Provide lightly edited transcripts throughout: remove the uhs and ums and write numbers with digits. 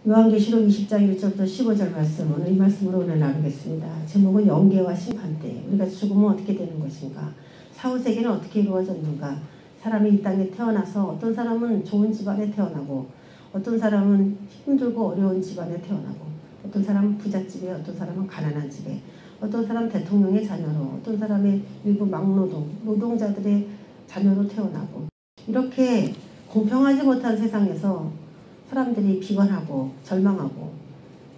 요한계시록 20장 1절부터 15절 말씀, 오늘 이 말씀으로 오늘 나누겠습니다. 제목은 영계와 심판대. 우리가 죽으면 어떻게 되는 것인가? 사후세계는 어떻게 이루어졌는가? 사람이 이 땅에 태어나서 어떤 사람은 좋은 집안에 태어나고, 어떤 사람은 힘들고 어려운 집안에 태어나고, 어떤 사람은 부잣집에, 어떤 사람은 가난한 집에, 어떤 사람은 대통령의 자녀로, 어떤 사람의 일부 막노동, 노동자들의 자녀로 태어나고, 이렇게 공평하지 못한 세상에서 사람들이 비관하고 절망하고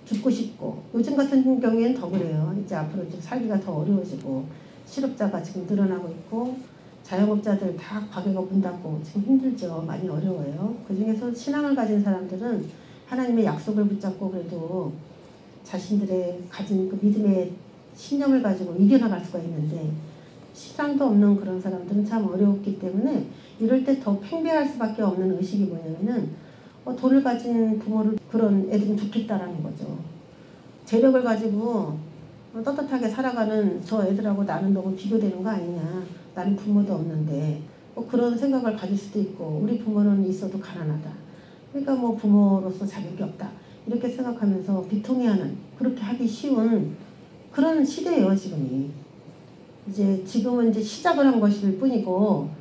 죽고 싶고, 요즘 같은 경우에는 더 그래요. 이제 앞으로 좀 살기가 더 어려워지고, 실업자가 지금 늘어나고 있고, 자영업자들 다 가게가 문 닫고 지금 힘들죠. 많이 어려워요. 그 중에서 신앙을 가진 사람들은 하나님의 약속을 붙잡고 그래도 자신들의 가진 그 믿음의 신념을 가지고 이겨나갈 수가 있는데, 신앙도 없는 그런 사람들은 참 어려웠기 때문에 이럴 때 더 팽배할 수밖에 없는 의식이 뭐냐면은, 돈을 가진 부모를 그런 애들은 좋겠다라는 거죠. 재력을 가지고 떳떳하게 살아가는 저 애들하고 나는 너무 비교되는 거 아니냐. 나는 부모도 없는데. 그런 생각을 가질 수도 있고, 우리 부모는 있어도 가난하다. 그러니까 뭐 부모로서 자격이 없다. 이렇게 생각하면서 비통해하는, 그렇게 하기 쉬운 그런 시대예요, 지금이. 지금은 이제 시작을 한 것일 뿐이고,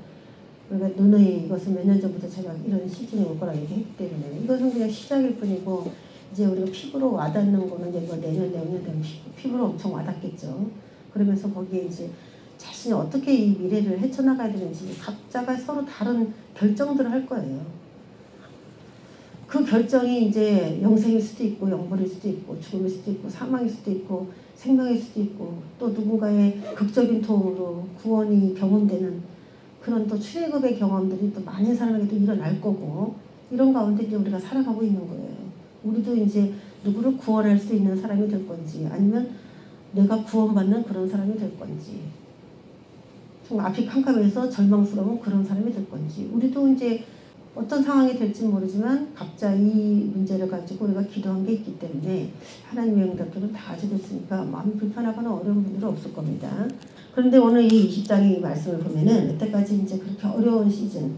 그러니까 누누이 이것은 몇 년 전부터 제가 이런 시즌이 올 거라 얘기했기 때문에 이것은 그냥 시작일 뿐이고, 이제 우리가 피부로 와닿는 거는 이제 뭐 내년 되면 피부로 엄청 와닿겠죠. 그러면서 거기에 이제 자신이 어떻게 이 미래를 헤쳐나가야 되는지 각자가 서로 다른 결정들을 할 거예요. 그 결정이 이제 영생일 수도 있고, 영벌일 수도 있고, 죽음일 수도 있고, 사망일 수도 있고, 생명일 수도 있고, 또 누군가의 극적인 도움으로 구원이 경험되는 그런 또 출애굽의 경험들이 또 많은 사람에게도 일어날 거고, 이런 가운데 이제 우리가 살아가고 있는 거예요. 우리도 이제 누구를 구원할 수 있는 사람이 될 건지, 아니면 내가 구원받는 그런 사람이 될 건지, 정말 앞이 캄캄해서 절망스러운 그런 사람이 될 건지, 우리도 이제 어떤 상황이 될지 모르지만 각자 이 문제를 가지고 우리가 기도한 게 있기 때문에 하나님의 응답들은 다 가지고 있으니까 마음이 불편하거나 어려운 분들은 없을 겁니다. 그런데 오늘 이 20장의 말씀을 보면은, 여태까지 이제 그렇게 어려운 시즌,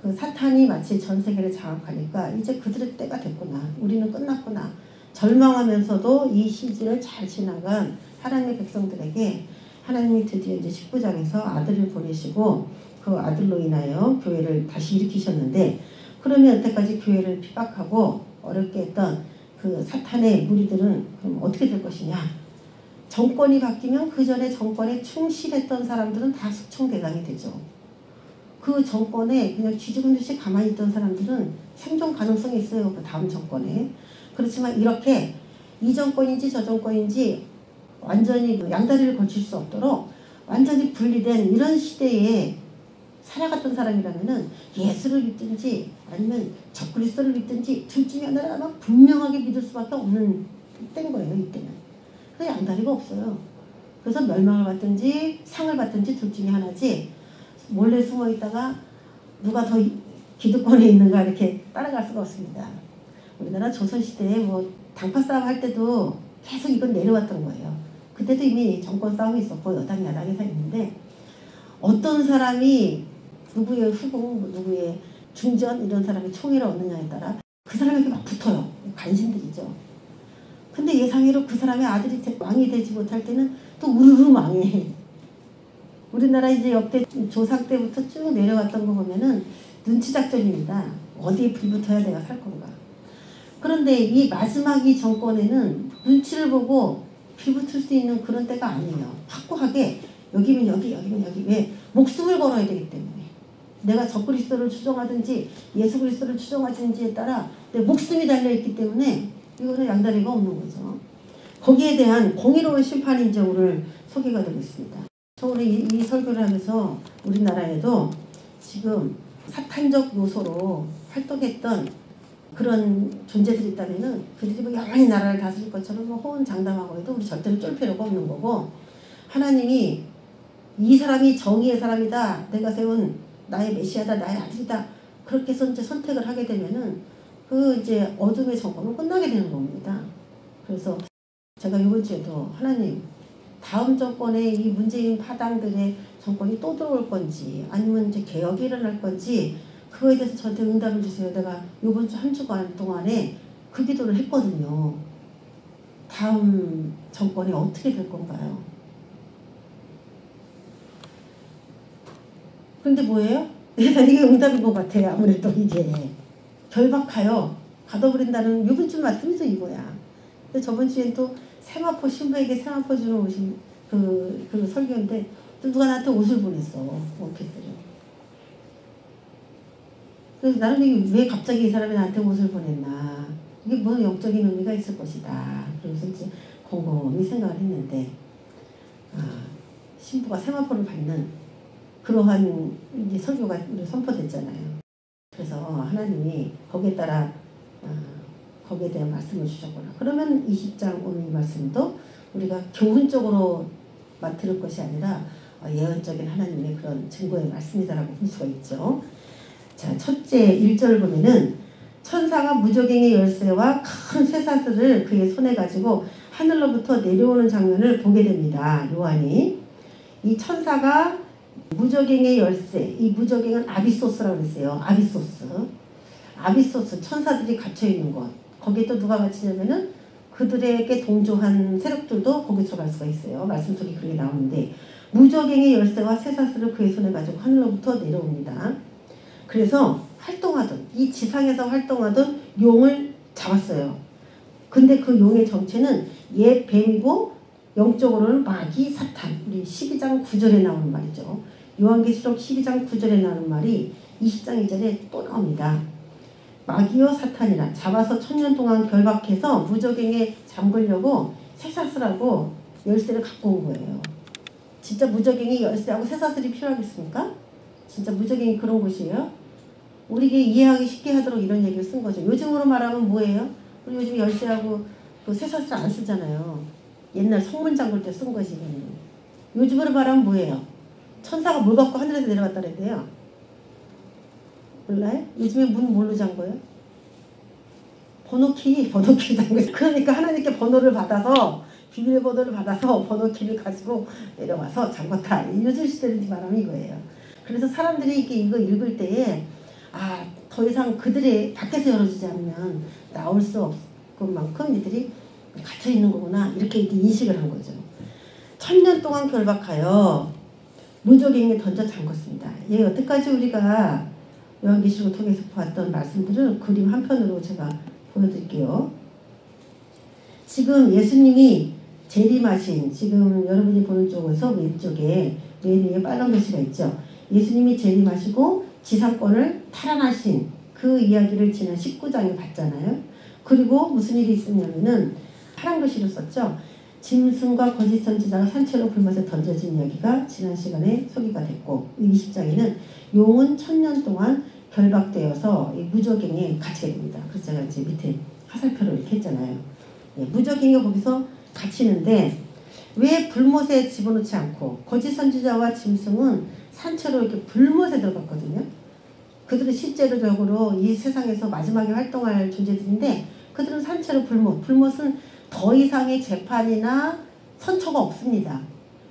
그 사탄이 마치 전 세계를 장악하니까 이제 그들의 때가 됐구나, 우리는 끝났구나, 절망하면서도 이 시즌을 잘 지나간 하나님의 백성들에게 하나님이 드디어 이제 19장에서 아들을 보내시고 그 아들로 인하여 교회를 다시 일으키셨는데, 그러면 여태까지 교회를 핍박하고 어렵게 했던 그 사탄의 무리들은 그럼 어떻게 될 것이냐? 정권이 바뀌면 그 전에 정권에 충실했던 사람들은 다 숙청 대상이 되죠. 그 정권에 그냥 뒤죽은 듯이 가만히 있던 사람들은 생존 가능성이 있어요. 그 다음 정권에. 그렇지만 이렇게 이 정권인지 저 정권인지 완전히 양다리를 걸칠 수 없도록 완전히 분리된 이런 시대에 살아갔던 사람이라면은 예수를 믿든지 아니면 적그리스도를 믿든지 둘 중에 하나를 아마 분명하게 믿을 수밖에 없는 때인 거예요, 이때는. 그 양다리가 없어요. 그래서 멸망을 받든지 상을 받든지 둘 중에 하나지, 몰래 숨어 있다가 누가 더 기득권에 있는가 이렇게 따라갈 수가 없습니다. 우리나라 조선시대에 뭐 당파 싸움 할 때도 계속 이건 내려왔던 거예요. 그때도 이미 정권 싸움이 있었고 여당 야당이 다 있는데, 어떤 사람이 누구의 후궁, 누구의 중전 이런 사람이 총애를 얻느냐에 따라 그 사람에게 막 붙어요. 관심들이죠. 근데 예상외로 그 사람의 아들이 왕이 되지 못할 때는 또 우르르 망해. 우리나라 이제 역대 조상 때부터 쭉 내려왔던 거 보면은 눈치 작전입니다. 어디에 불 붙어야 내가 살 건가. 그런데 이 마지막 이 정권에는 눈치를 보고 불 붙을 수 있는 그런 때가 아니에요. 확고하게 여기면 여기, 여기면 여기. 왜? 목숨을 걸어야 되기 때문에. 내가 적그리스도를 추종하든지 예수 그리스도를 추종하든지에 따라 내 목숨이 달려있기 때문에 이거는 양다리가 없는 거죠. 거기에 대한 공의로운 심판이 이제 오늘 소개가 되고 있습니다. 저 오늘 이 설교를 하면서 우리나라에도 지금 사탄적 요소로 활동했던 그런 존재들이 있다면은 그들이 뭐 영원히 나라를 다스릴 것처럼 뭐 호언장담하고 해도 우리 절대로 쫄 필요가 없는 거고, 하나님이 이 사람이 정의의 사람이다, 내가 세운 나의 메시아다, 나의 아들이다, 그렇게 해서 이제 선택을 하게 되면은 그 이제 어둠의 정권은 끝나게 되는 겁니다. 그래서 제가 이번 주에도 하나님, 다음 정권에 이 문재인 파당들의 정권이 또 들어올 건지 아니면 이제 개혁이 일어날 건지 그거에 대해서 저한테 응답을 주세요. 내가 이번 주 한 주간 동안에 그 기도를 했거든요. 다음 정권이 어떻게 될 건가요? 그런데 뭐예요? 이게 응답인 것 같아요. 아무래도 이게 결박하여 가둬버린다는 요번 주 말씀이죠, 이거야. 근데 저번 주엔 또 세마포 신부에게 세마포 주는 옷이 그 설교인데 또 누가 나한테 옷을 보냈어. 원피스를. 그래서 나는 이게 왜 갑자기 이 사람이 나한테 옷을 보냈나. 이게 무슨 영적인 의미가 있을 것이다. 그래서 이제 곰곰이 생각을 했는데 신부가 세마포를 받는 그러한 이제 설교가 선포됐잖아요. 그래서 하나님이 거기에 따라 거기에 대한 말씀을 주셨구나. 그러면 20장 오늘 이 말씀도 우리가 교훈적으로 들을 것이 아니라 예언적인 하나님의 그런 증거의 말씀이다라고 볼 수가 있죠. 자, 첫째 1절을 보면은 천사가 무저갱의 열쇠와 큰 쇠사슬을 그의 손에 가지고 하늘로부터 내려오는 장면을 보게 됩니다. 요한이. 이 천사가 무저갱의 열쇠, 이 무저갱은 아비소스라고 그랬어요. 아비소스, 천사들이 갇혀있는 곳. 거기에 또 누가 갇히냐면은 그들에게 동조한 세력들도 거기 들어갈 수가 있어요. 말씀 속에 그렇게 나오는데 무저갱의 열쇠와 쇠사슬을 그의 손에 가지고 하늘로부터 내려옵니다. 그래서 이 지상에서 활동하던 용을 잡았어요. 근데 그 용의 정체는 옛 뱀이고 영적으로는 마귀 사탄. 우리 12장 9절에 나오는 말이죠. 요한계시록 12장 9절에 나오는 말이 20장 2절에 또 나옵니다. 마귀요 사탄이라 잡아서 1000년 동안 결박해서 무저갱에 잠그려고 쇠사슬하고 열쇠를 갖고 온 거예요. 진짜 무저갱이 열쇠하고 쇠사슬이 필요하겠습니까? 진짜 무저갱이 그런 곳이에요? 우리에게 이해하기 쉽게 하도록 이런 얘기를 쓴 거죠. 요즘으로 말하면 뭐예요? 우리 요즘 열쇠하고 그 쇠사슬 안 쓰잖아요. 옛날 성문 잠글 때 쓴 것이. 요즘으로 말하면 뭐예요? 천사가 뭘 갖고 하늘에서 내려갔다 그랬대요. 몰라요? 요즘에 문 뭘로 잠궈요? 번호키 잠궈요. 그러니까 하나님께 번호를 받아서 비밀번호를 받아서 번호키를 가지고 내려와서 잠궜다. 요즘 시대를 말하면 이거예요. 그래서 사람들이 이거 읽을 때에 더 이상 그들의 밖에서 열어주지 않으면 나올 수 없을 만큼 이들이 갇혀있는 거구나 이렇게 인식을 한 거죠. 1000년 동안 결박하여 무저갱에 던져 잠궜습니다. 여태까지 우리가 요한계시록을 통해서 보았던 말씀들을 그림 한 편으로 제가 보여드릴게요. 지금 예수님이 재림하신, 지금 여러분이 보는 쪽에서 왼쪽에 맨 위에 빨간 글씨가 있죠. 예수님이 재림하시고 지상권을 탈환하신 그 이야기를 지난 19장에 봤잖아요. 그리고 무슨 일이 있었냐면은 파란 글씨로 썼죠. 짐승과 거짓 선지자가 산채로 굶어서 던져진 이야기가 지난 시간에 소개가 됐고 20장에는 용은 1000년 동안 결박되어서 무저갱에 갇히게 됩니다. 그래서 제가 이제 밑에 화살표를 이렇게 했잖아요. 무저갱에 거기서 갇히는데 왜 불못에 집어넣지 않고 거짓 선지자와 짐승은 산채로 이렇게 불못에 들어갔거든요. 그들은 실제적으로 이 세상에서 마지막에 활동할 존재들인데 그들은 산채로 불못은 더 이상의 재판이나 선처가 없습니다.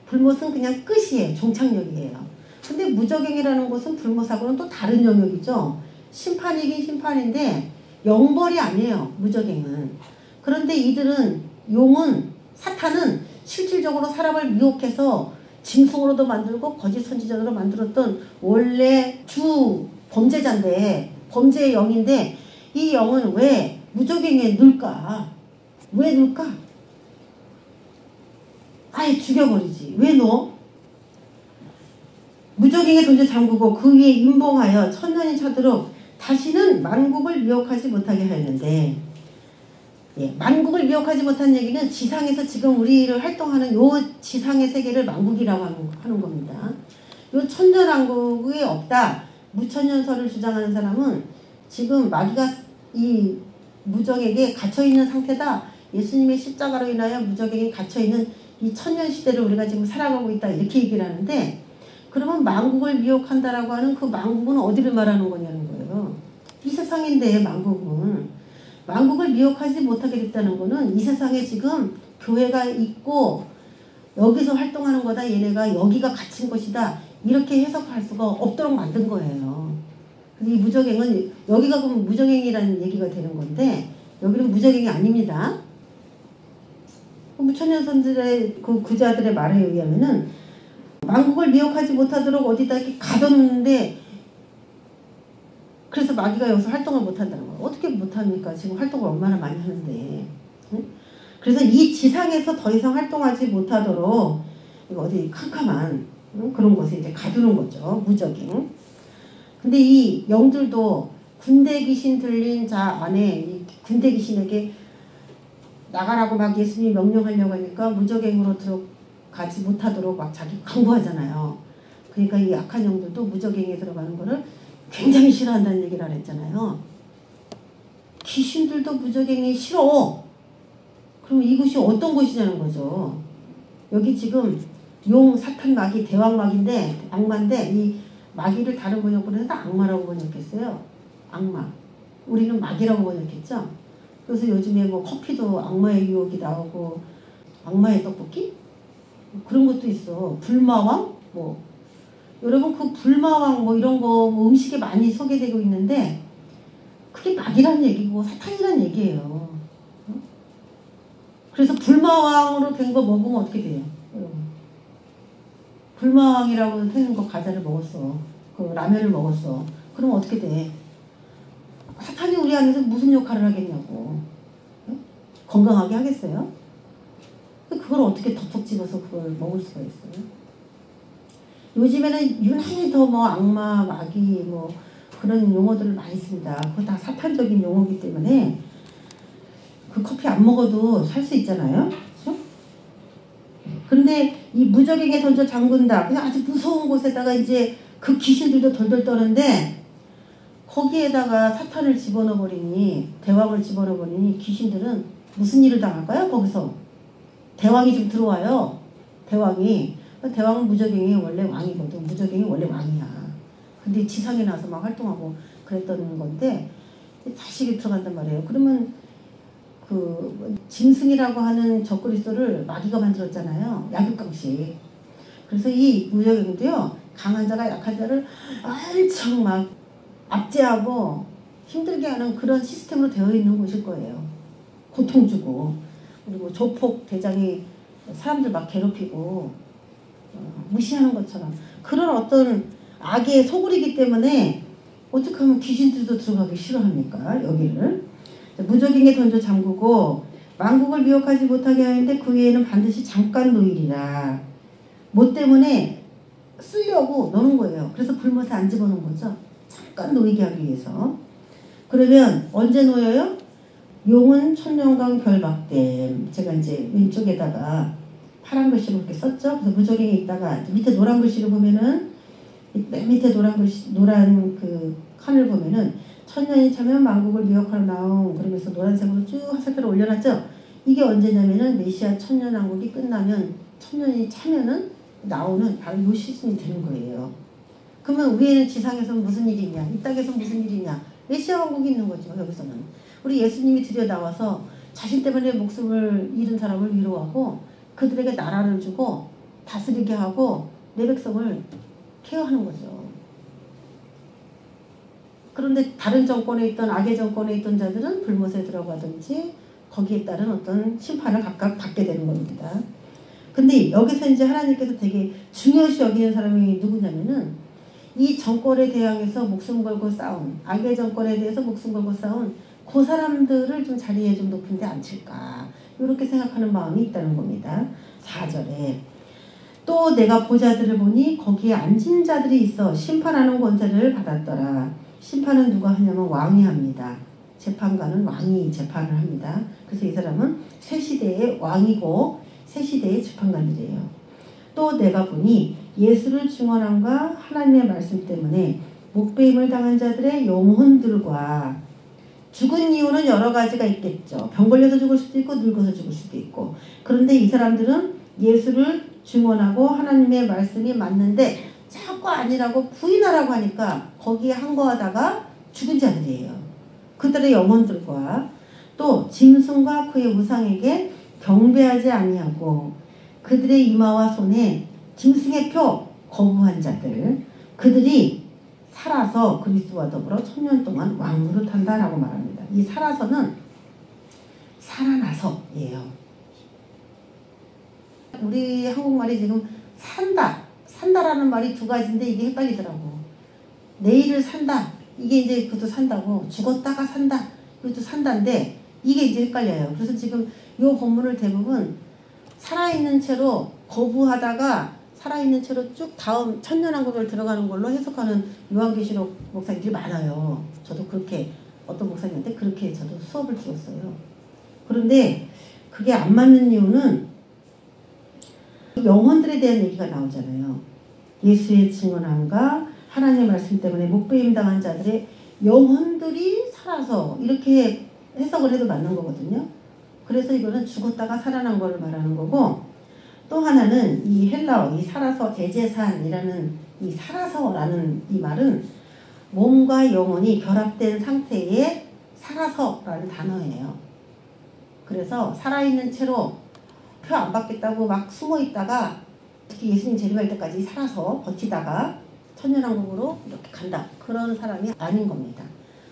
불못은 그냥 끝이에요. 종착역이에요. 근데 무저갱이라는 곳은 불못하고는 또 다른 영역이죠. 심판이긴 심판인데 영벌이 아니에요. 무저갱은. 그런데 이들은 사탄은 실질적으로 사람을 미혹해서 짐승으로도 만들고 거짓 선지자로 만들었던 원래 주 범죄자인데 범죄의 영인데 이 영은 왜 무저갱에 넣을까? 왜 넣을까? 아예 죽여버리지. 왜 넣어? 무저갱에 던져 잠그고 그 위에 임봉하여 1000년이 차도록 다시는 만국을 미혹하지 못하게 하였는데 만국을 미혹하지 못한 얘기는 지상에서 지금 우리를 활동하는 요 지상의 세계를 만국이라고 하는 겁니다. 요 천년왕국이 없다. 무천년설을 주장하는 사람은 지금 마귀가 이 무적에게 갇혀있는 상태다. 예수님의 십자가로 인하여 무적에게 갇혀있는 이 천년시대를 우리가 지금 살아가고 있다. 이렇게 얘기를 하는데 그러면 만국을 미혹한다라고 하는 그 만국은 어디를 말하는 거냐는 거예요. 이 세상인데 만국을 미혹하지 못하게 됐다는 거는 이 세상에 지금 교회가 있고 여기서 활동하는 거다. 얘네가 여기가 갇힌 것이다. 이렇게 해석할 수가 없도록 만든 거예요. 근데 이 무저갱은 여기가 그럼 무저갱이라는 얘기가 되는 건데 여기는 무적행이 아닙니다. 무천년선들의 그 구자들의 말에 의하면은 만국을 미혹하지 못하도록 어디다 이렇게 가둬놓는데 그래서 마귀가 여기서 활동을 못한다는 거예요. 어떻게 못합니까? 지금 활동을 얼마나 많이 하는데. 응? 그래서 이 지상에서 더 이상 활동하지 못하도록 이거 어디 캄캄한 그런 곳에 이제 가두는 거죠. 무적행. 근데 이 영들도 군대 귀신 들린 자 안에 이 군대 귀신에게 나가라고 막 예수님이 명령하려고 하니까 무적행으로 들어가지 못하도록 막 자기 강구하잖아요. 그러니까 이 악한 영들도 무적행에 들어가는 거를 굉장히 싫어한다는 얘기를 했잖아요. 귀신들도 무적행이 싫어. 그럼 이곳이 어떤 곳이냐는 거죠. 여기 지금 용, 사탄, 마귀, 대왕 마귀인데 악마인데 이 마귀를 다른 번역으로 해서 악마라고 번역했어요. 악마. 우리는 마귀라고 번역했죠. 그래서 요즘에 뭐 커피도 악마의 유혹이 나오고 악마의 떡볶이? 그런 것도 있어. 불마왕? 뭐 여러분 그 불마왕 뭐 이런 거 뭐 음식에 많이 소개되고 있는데 그게 마귀란 얘기고 사탄이란 얘기예요. 그래서 불마왕으로 된 거 먹으면 어떻게 돼요? 불마왕이라고 하는 거 과자를 먹었어. 그 라면을 먹었어. 그럼 어떻게 돼? 사탄이 우리 안에서 무슨 역할을 하겠냐고. 건강하게 하겠어요? 그걸 어떻게 덕톡 집어서 그걸 먹을 수가 있어요? 요즘에는 유난히 더 뭐 악마, 마귀 뭐 그런 용어들을 많이 씁니다. 그거 다 사탄적인 용어이기 때문에 그 커피 안 먹어도 살 수 있잖아요. 그렇죠? 그런데 이 무적에게 던져 잠근다. 그냥 아주 무서운 곳에다가 이제 그 귀신들도 덜덜 떠는데 거기에다가 사탄을 집어넣어 버리니 대왕을 집어넣어 버리니 귀신들은 무슨 일을 당할까요? 거기서 대왕이 좀 들어와요. 대왕은 무적행이 원래 왕이거든. 무적행이 원래 왕이야. 근데 지상에 나서 막 활동하고 그랬던 건데 다시 들어간단 말이에요. 그러면 그 짐승이라고 하는 적그리스도를 마귀가 만들었잖아요. 약육강식. 그래서 이 무적행도요. 강한 자가 약한 자를 엄청 막 압제하고 힘들게 하는 그런 시스템으로 되어 있는 곳일 거예요. 고통 주고 그리고 조폭 대장이 사람들 막 괴롭히고 무시하는 것처럼 그런 어떤 악의 소굴이기 때문에 어떻게 하면 귀신들도 들어가기 싫어합니까? 여기를 무적행에 던져 잠그고 만국을 미혹하지 못하게 하는데 그 위에는 반드시 잠깐 놓이리라. 뭐 때문에 쓰려고 넣는 거예요. 그래서 불못에 안 집어넣은 거죠. 잠깐 놓이게 하기 위해서. 그러면 언제 놓여요? 용은 천년간 결박됨. 제가 이제 왼쪽에다가 파란 글씨로 이렇게 썼죠. 그래서 무적행에 있다가 밑에 노란 글씨를 보면은 맨 밑에 노란 그 칸을 보면은 천년이 차면 만국을 미혹하러 나온 그러면서 노란색으로 쭉 화살표를 올려놨죠. 이게 언제냐면은 메시아 천년왕국이 끝나면 천년이 차면은 나오는 바로 요 시즌이 되는 거예요. 그러면 위에는 지상에서 무슨 일이 있냐? 이 땅에서 무슨 일이 있냐? 메시아 왕국이 있는 거죠. 여기서는. 우리 예수님이 드디어 나와서 자신 때문에 목숨을 잃은 사람을 위로하고 그들에게 나라를 주고 다스리게 하고 내 백성을 케어하는 거죠. 그런데 다른 정권에 있던 악의 정권에 있던 자들은 불못에 들어가든지 거기에 따른 어떤 심판을 각각 받게 되는 겁니다. 근데 여기서 이제 하나님께서 되게 중요시 여기는 사람이 누구냐면은 이 정권에 대항해서 목숨 걸고 싸운 악의 정권에 대해서 목숨 걸고 싸운 그 사람들을 좀 자리에 좀 높은 데 앉힐까 이렇게 생각하는 마음이 있다는 겁니다. 4절에 또 내가 보자들을 보니 거기에 앉은 자들이 있어 심판하는 권세를 받았더라. 심판은 누가 하냐면 왕이 합니다. 재판관은 왕이 재판을 합니다. 그래서 이 사람은 새 시대의 왕이고 새 시대의 재판관들이에요. 또 내가 보니 예수를 증언함과 하나님의 말씀 때문에 목배임을 당한 자들의 영혼들과 죽은 이유는 여러 가지가 있겠죠. 병 걸려서 죽을 수도 있고 늙어서 죽을 수도 있고. 그런데 이 사람들은 예수를 증언하고 하나님의 말씀이 맞는데 자꾸 아니라고 부인하라고 하니까 거기에 항거하다가 죽은 자들이에요. 그들의 영혼들과 또 짐승과 그의 우상에게 경배하지 아니하고 그들의 이마와 손에 짐승의 표 거부한 자들 그들이 살아서 그리스도와 더불어 천년 동안 왕노릇 한다라고 말합니다. 이 살아서는 살아서예요. 우리 한국말이 지금 산다라는 말이 두 가지인데 이게 헷갈리더라고. 내일을 산다. 이게 이제 그것도 산다고. 죽었다가 산다. 그것도 산다인데 이게 이제 헷갈려요. 그래서 지금 이 본문을 대부분 살아있는 채로 거부하다가 살아있는 채로 쭉 다음 천년왕국을 들어가는 걸로 해석하는 요한계시록 목사님들이 많아요. 저도 그렇게 어떤 목사님한테 그렇게 저도 수업을 들었어요. 그런데 그게 안 맞는 이유는 영혼들에 대한 얘기가 나오잖아요. 예수의 증언함과 하나님의 말씀 때문에 목배임 당한 자들의 영혼들이 살아서 이렇게 해석을 해도 맞는 거거든요. 그래서 이거는 죽었다가 살아난 걸 말하는 거고, 또 하나는 이 헬라어, 이 살아서 대제산이라는 이 살아서라는 이 말은 몸과 영혼이 결합된 상태에 살아서라는 단어예요. 그래서 살아있는 채로 표 안 받겠다고 막 숨어 있다가 특히 예수님 재림할 때까지 살아서 버티다가 천년왕국으로 이렇게 간다. 그런 사람이 아닌 겁니다.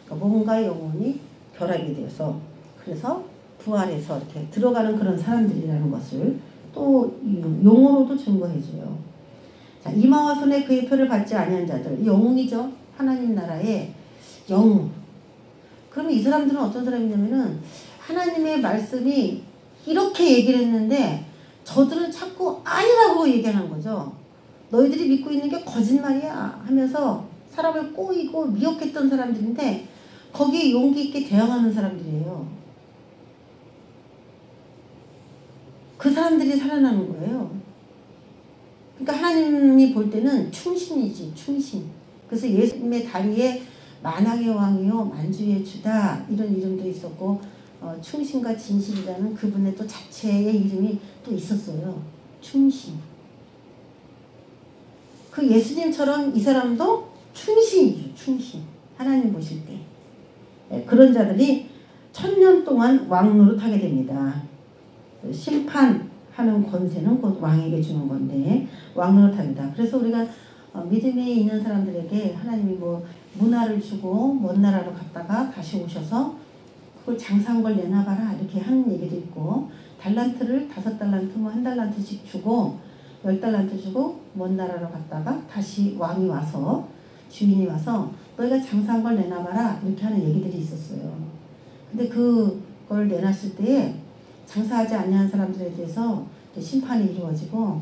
그러니까 몸과 영혼이 결합이 되어서 그래서 부활해서 이렇게 들어가는 그런 사람들이라는 것을 또 용어로도 증거해줘요. 자, 이마와 손에 그의 표를 받지 아니한 자들, 영웅이죠. 하나님 나라의 영웅. 그러면 이 사람들은 어떤 사람이냐면은 하나님의 말씀이 이렇게 얘기를 했는데 저들은 자꾸 아니라고 얘기하는 거죠. 너희들이 믿고 있는 게 거짓말이야 하면서 사람을 꼬이고 미혹했던 사람들인데 거기에 용기 있게 대응하는 사람들이에요. 그 사람들이 살아나는 거예요. 그러니까 하나님이 볼 때는 충신이지, 충신. 그래서 예수님의 다리에 만왕의 왕이요 만주의 주다 이런 이름도 있었고 충신과 진실이라는 그분의 또 자체의 이름이 또 있었어요. 충신. 그 예수님처럼 이 사람도 충신이죠. 충신. 하나님 보실 때. 그런 자들이 1000년 동안 왕노릇하게 됩니다. 심판하는 권세는 곧 왕에게 주는 건데 왕노릇합니다. 그래서 우리가 믿음에 있는 사람들에게 하나님이 뭐 문화를 주고 먼 나라로 갔다가 다시 오셔서 그걸 장사한 걸 내놔봐라 이렇게 하는 얘기도 있고, 달란트를 5달란트 뭐 1달란트씩 주고 10달란트 주고 먼 나라로 갔다가 다시 왕이 와서 주인이 와서 너희가 장사한 걸 내놔봐라 이렇게 하는 얘기들이 있었어요. 근데 그걸 내놨을 때 장사하지 아니한 사람들에 대해서 심판이 이루어지고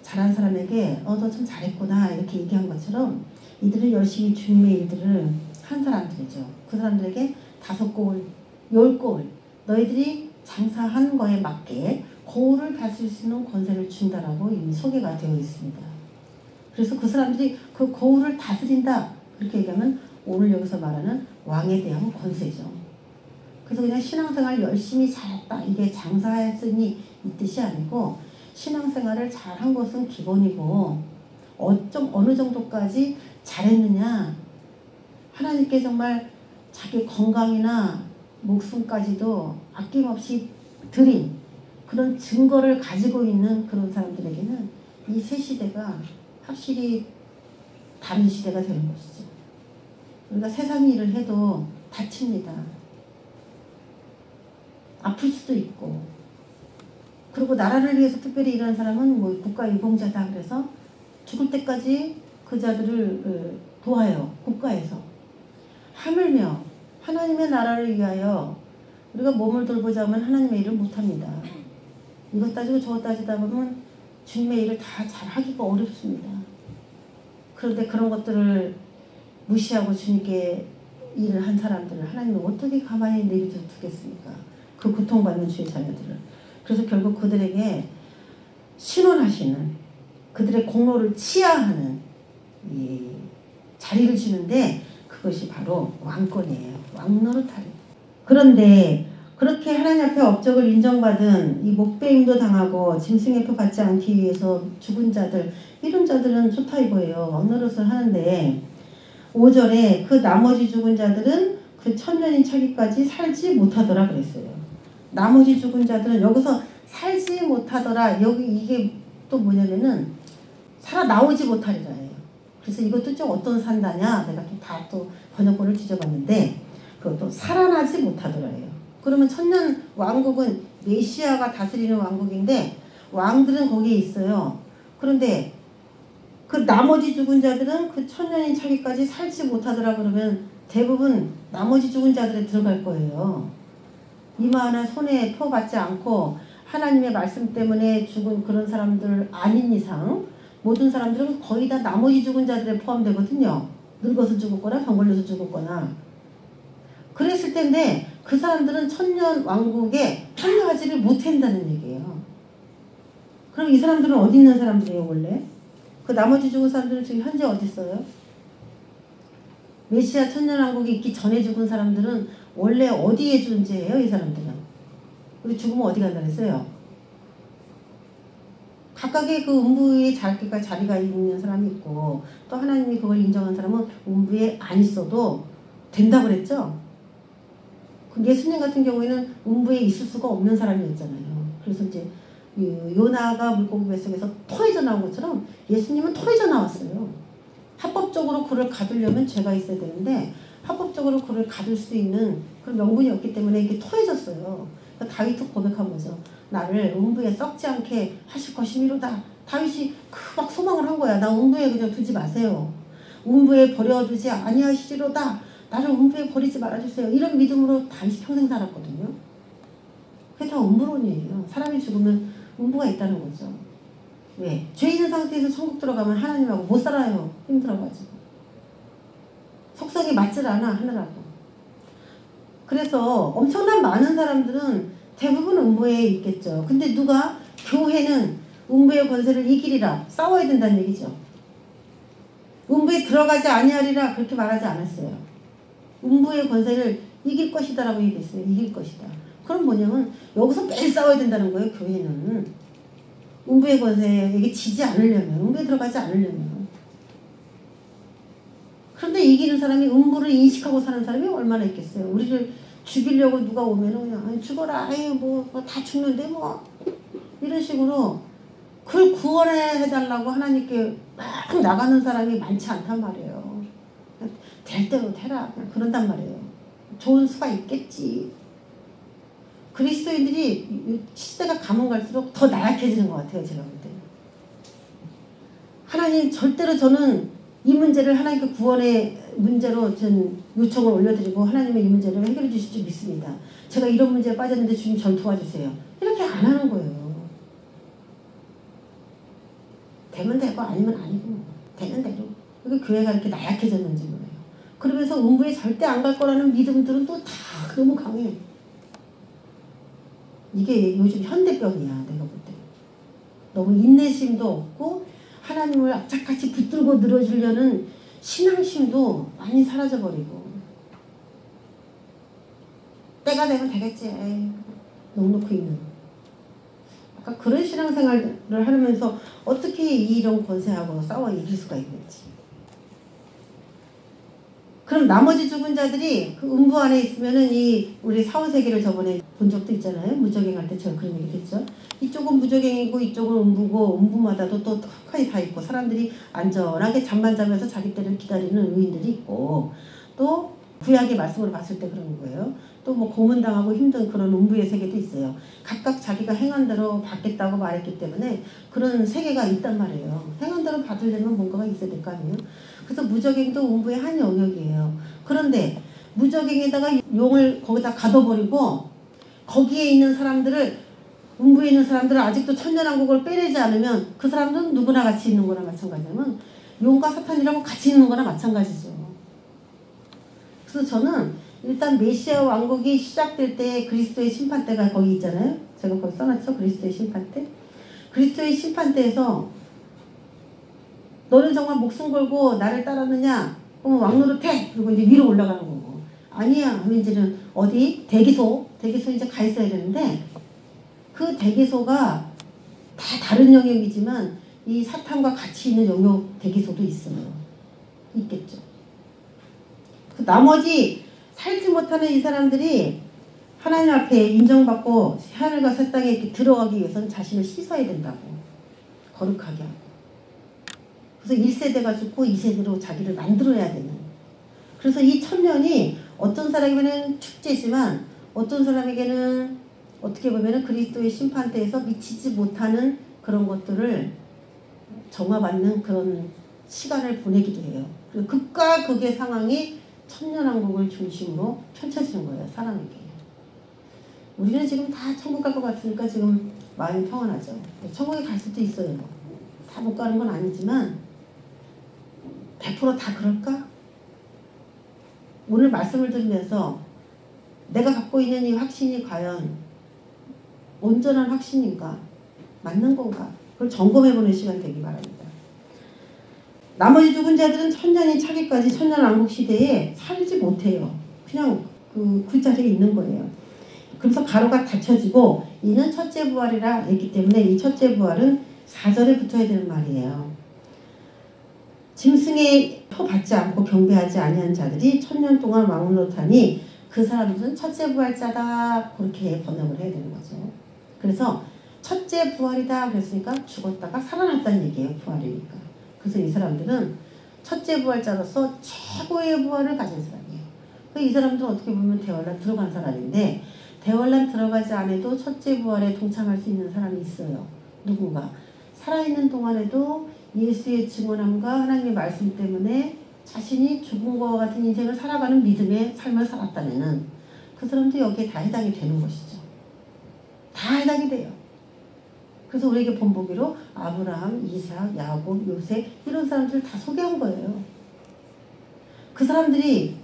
잘한 사람에게 너 좀 잘했구나 이렇게 얘기한 것처럼 이들은 열심히 주님의 일들을 한 사람들이죠. 그 사람들에게 5고을, 10고을 너희들이 장사한 거에 맞게 고을을 다스릴 수 있는 권세를 준다라고 이미 소개가 되어 있습니다. 그래서 그 사람들이 그 고을을 다스린다 그렇게 얘기하면 오늘 여기서 말하는 왕에 대한 권세죠. 그래서 그냥 신앙생활 열심히 잘했다 이게 장사했으니 이 뜻이 아니고 신앙생활을 잘한 것은 기본이고 어느 정도까지 잘했느냐, 하나님께 정말 자기 건강이나 목숨까지도 아낌없이 드린 그런 증거를 가지고 있는 그런 사람들에게는 이 새 시대가 확실히 다른 시대가 되는 것이죠. 우리가 세상 일을 해도 다칩니다. 아플 수도 있고, 그리고 나라를 위해서 특별히 일하는 사람은 뭐 국가유공자다 그래서 죽을 때까지 그 자들을 도와요. 국가에서. 하물며 하나님의 나라를 위하여 우리가 몸을 돌보자면 하나님의 일을 못합니다. 이것 따지고 저것 따지다 보면 주님의 일을 다 잘하기가 어렵습니다. 그런데 그런 것들을 무시하고 주님께 일을 한 사람들을 하나님은 어떻게 가만히 내버려 두겠습니까? 그 고통받는 주의 자녀들을. 그래서 결국 그들에게 신원하시는, 그들의 공로를 치하하는 이 자리를 주는데 그것이 바로 왕권이에요. 왕노릇하리. 그런데 그렇게 하나님 앞에 업적을 인정받은 이 목배임도 당하고 짐승의 표 받지 않기 위해서 죽은 자들, 이런 자들은 좋다 이거예요. 왕노릇을 하는데 5절에 그 나머지 죽은 자들은 그 1000년이 차기까지 살지 못하더라 그랬어요. 나머지 죽은 자들은 여기서 살지 못하더라. 여기 이게 또 뭐냐면은 살아 나오지 못하리라예요. 그래서 이것도 좀 어떤 산다냐? 내가 또 다 또 번역본을 뒤져봤는데 그것도 살아나지 못하더라예요. 그러면 천년 왕국은 메시아가 다스리는 왕국인데 왕들은 거기에 있어요. 그런데 그 나머지 죽은 자들은 그 천년이 차기까지 살지 못하더라 그러면 대부분 나머지 죽은 자들에 들어갈 거예요. 이마 하나 손에 표 받지 않고 하나님의 말씀 때문에 죽은 그런 사람들 아닌 이상 모든 사람들은 거의 다 나머지 죽은 자들에 포함되거든요. 늙어서 죽었거나 병 걸려서 죽었거나 그랬을 텐데 그 사람들은 천년 왕국에 참여하지를 못한다는 얘기예요. 그럼 이 사람들은 어디 있는 사람들이에요 원래? 그 나머지 죽은 사람들은 지금 현재 어디 있어요? 메시아 천년왕국이 있기 전에 죽은 사람들은 원래 어디에 존재해요? 이 사람들은. 우리 죽으면 어디 간다 그랬어요? 각각의 그 음부의 자리가 있는 사람이 있고 또 하나님이 그걸 인정한 사람은 음부에 안 있어도 된다고 그랬죠? 그 예수님 같은 경우에는 음부에 있을 수가 없는 사람이었잖아요. 그래서 이제 요나가 물고기 뱃속에서 토해져 나온 것처럼 예수님은 토해져 나왔어요. 합법적으로 그를 가두려면 죄가 있어야 되는데 합법적으로 그를 가둘 수 있는 그런 명분이 없기 때문에 이게 토해졌어요. 그러니까 다윗도 고백한 거죠. 나를 음부에 썩지 않게 하실 것이미로다. 다윗이 막 소망을 한 거야. 나 음부에 그냥 두지 마세요. 음부에 버려두지 아니하시리로다. 나를 음부에 버리지 말아주세요. 이런 믿음으로 다윗이 평생 살았거든요. 그게 다 음부론이에요. 사람이 죽으면 음부가 있다는 거죠. 왜? 죄 있는 상태에서 천국 들어가면 하나님하고 못 살아요. 힘들어가지고. 속성이 맞질 않아 하느라고. 그래서 엄청난 많은 사람들은 대부분 음부에 있겠죠. 근데 누가 교회는 음부의 권세를 이기리라 싸워야 된다는 얘기죠. 음부에 들어가지 아니하리라 그렇게 말하지 않았어요. 음부의 권세를 이길 것이다 라고 얘기했어요. 이길 것이다. 그럼 뭐냐면 여기서 매일 싸워야 된다는 거예요. 교회는 음부의 권세에게 지지 않으려면 음부에 들어가지 않으려면. 그런데 이기는 사람이 음부를 인식하고 사는 사람이 얼마나 있겠어요. 우리를 죽이려고 누가 오면은 그냥 아니 죽어라 아유 뭐 다 죽는데 뭐 이런 식으로 그걸 구원해달라고 하나님께 막 나가는 사람이 많지 않단 말이에요. 될 대로 되라 그런단 말이에요. 좋은 수가 있겠지. 그리스도인들이 시대가 가면 갈수록 더 나약해지는 것 같아요. 제가 볼 때. 하나님 절대로 저는 이 문제를 하나님께 구원의 문제로 전 요청을 올려드리고 하나님의 이 문제를 해결해 주실 줄 믿습니다. 제가 이런 문제에 빠졌는데 주님 절 도와주세요. 이렇게 안 하는 거예요. 되면 되고 아니면 아니고 되는 대로. 그게 교회가 이렇게 나약해졌는지 몰라요. 그러면서 음부에 절대 안 갈 거라는 믿음들은 또 다 너무 강해. 이게 요즘 현대병이야 내가 볼 때. 너무 인내심도 없고 하나님을 악착같이 붙들고 늘어지려는 신앙심도 많이 사라져버리고 때가 되면 되겠지 넉넉히 있는 약간 그런 신앙생활을 하면서 어떻게 이런 권세하고 싸워 이길 수가 있는지. 그럼 나머지 죽은 자들이 그 음부 안에 있으면은 이 우리 사후세계를 저번에 본 적도 있잖아요. 무적행할 때 제가 그런 얘기 했죠. 이쪽은 무적행이고 이쪽은 음부고 음부마다도 또 턱하니 다 있고 사람들이 안전하게 잠만 자면서 자기 때를 기다리는 의인들이 있고 또 구약의 말씀으로 봤을 때 그런 거예요. 또 뭐 고문당하고 힘든 그런 음부의 세계도 있어요. 각각 자기가 행한 대로 받겠다고 말했기 때문에 그런 세계가 있단 말이에요. 행한 대로 받으려면 뭔가가 있어야 될 거 아니에요. 그래서 무적행도 음부의 한 영역이에요. 그런데 무적행에다가 용을 거기다 가둬버리고 거기에 있는 사람들을 음부에 있는 사람들을 아직도 천년왕국을 빼내지 않으면 그 사람들은 누구나 같이 있는 거나 마찬가지면 용과 사탄이라고 같이 있는 거나 마찬가지죠. 그래서 저는 일단 메시아 왕국이 시작될 때 그리스도의 심판대가 거기 있잖아요. 제가 거기 써놨죠. 그리스도의 심판대. 그리스도의 심판대에서 너는 정말 목숨 걸고 나를 따랐느냐? 그럼 왕노릇해. 그리고 이제 위로 올라가는 거고. 아니야. 하면 이제는 어디? 대기소 이제 가 있어야 되는데 그 대기소가 다 다른 영역이지만 이 사탄과 같이 있는 영역 대기소도 있어요. 있겠죠. 그 나머지 살지 못하는 이 사람들이 하나님 앞에 인정받고 하늘과 새 땅에 이렇게 들어가기 위해서는 자신을 씻어야 된다고. 거룩하게 하고. 그래서 1세대가 죽고 2세대로 자기를 만들어야 되는. 그래서 이 천년이 어떤 사람에게는 축제지만 어떤 사람에게는 어떻게 보면 그리스도의 심판대에서 미치지 못하는 그런 것들을 정화받는 그런 시간을 보내기도 해요. 극과 극의 상황이 천년왕국을 중심으로 펼쳐지는 거예요. 사람에게. 우리는 지금 다 천국 갈 것 같으니까 지금 마음이 평안하죠. 천국에 갈 수도 있어요. 다 못 가는 건 아니지만 100% 다 그럴까? 오늘 말씀을 들으면서 내가 갖고 있는 이 확신이 과연 온전한 확신인가? 맞는 건가? 그걸 점검해보는 시간 되기 바랍니다. 나머지 죽은 자들은 천년이 차기까지 천년왕국 시대에 살지 못해요. 그냥 그 자리에 있는 거예요. 그래서 가로가 닫혀지고 이는 첫째 부활이라 했기 때문에 이 첫째 부활은 4절에 붙어야 되는 말이에요. 짐승의 표 받지 않고 경배하지 아니한 자들이 천년 동안 왕을 노릇하니 그 사람들은 첫째 부활자다. 그렇게 번역을 해야 되는 거죠. 그래서 첫째 부활이다 그랬으니까 죽었다가 살아났다는 얘기예요. 부활이니까. 그래서 이 사람들은 첫째 부활자로서 최고의 부활을 가진 사람이에요. 이 사람들은 어떻게 보면 대환란 들어간 사람인데 대환란 들어가지 않아도 첫째 부활에 동참할 수 있는 사람이 있어요. 누군가. 살아있는 동안에도 예수의 증언함과 하나님의 말씀 때문에 자신이 죽은 것과 같은 인생을 살아가는 믿음의 삶을 살았다면 그 사람도 여기에 다 해당이 되는 것이죠. 다 해당이 돼요. 그래서 우리에게 본보기로 아브라함, 이삭, 야곱, 요셉 이런 사람들을 다 소개한 거예요. 그 사람들이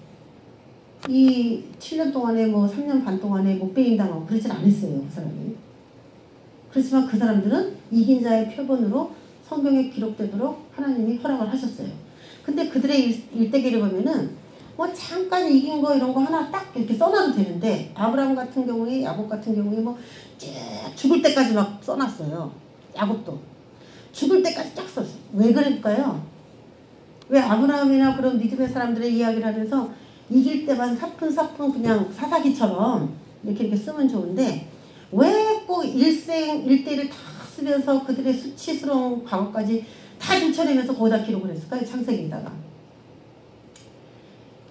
이 7년 동안에 3년 반 동안에 못 배임당하고 그러진 않았어요. 그 사람이. 그렇지만 그 사람들은 이긴 자의 표본으로 성경에 기록되도록 하나님이 허락을 하셨어요. 근데 그들의 일대기를 보면은 잠깐 이긴 거 이런 거 하나 딱 이렇게 써놔도 되는데 아브라함 같은 경우에 야곱 같은 경우에 쭉 죽을 때까지 막 써놨어요. 야곱도 죽을 때까지 쫙 썼어요. 왜 그럴까요? 왜 아브라함이나 그런 믿음의 사람들의 이야기를 하면서 이길 때만 사뿐사뿐 그냥 사사기처럼 이렇게 쓰면 좋은데 왜 꼭 일대를 다 쓰면서 그들의 수치스러운 과거까지 다 들춰내면서 거기다 기록을 했을까요? 창세기에다가.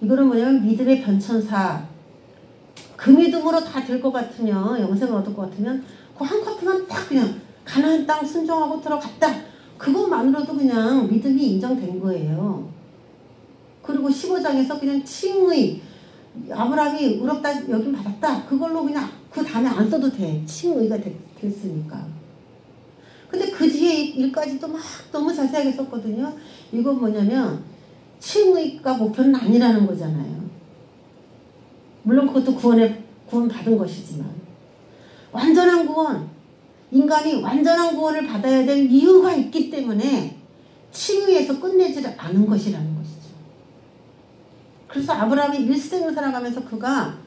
이거는 뭐냐면 믿음의 변천사. 그 믿음으로 다 될 것 같으면 영생을 얻을 것 같으면 그 한 커트만 딱 그냥 가나안 땅 순종하고 들어갔다. 그것만으로도 그냥 믿음이 인정된 거예요. 그리고 15장에서 그냥 칭의 아브라함이 의롭다 여김 받았다. 그걸로 그냥 그 다음에 안 써도 돼. 칭의가 됐으니까. 근데 그 뒤에 일까지도 막 너무 자세하게 썼거든요. 이건 뭐냐면 칭의가 목표는 아니라는 거잖아요. 물론 그것도 구원 받은 것이지만 완전한 구원, 인간이 완전한 구원을 받아야 될 이유가 있기 때문에 칭의에서 끝내지를 않은 것이라는 것이죠. 그래서 아브라함이 일생을 살아가면서 그가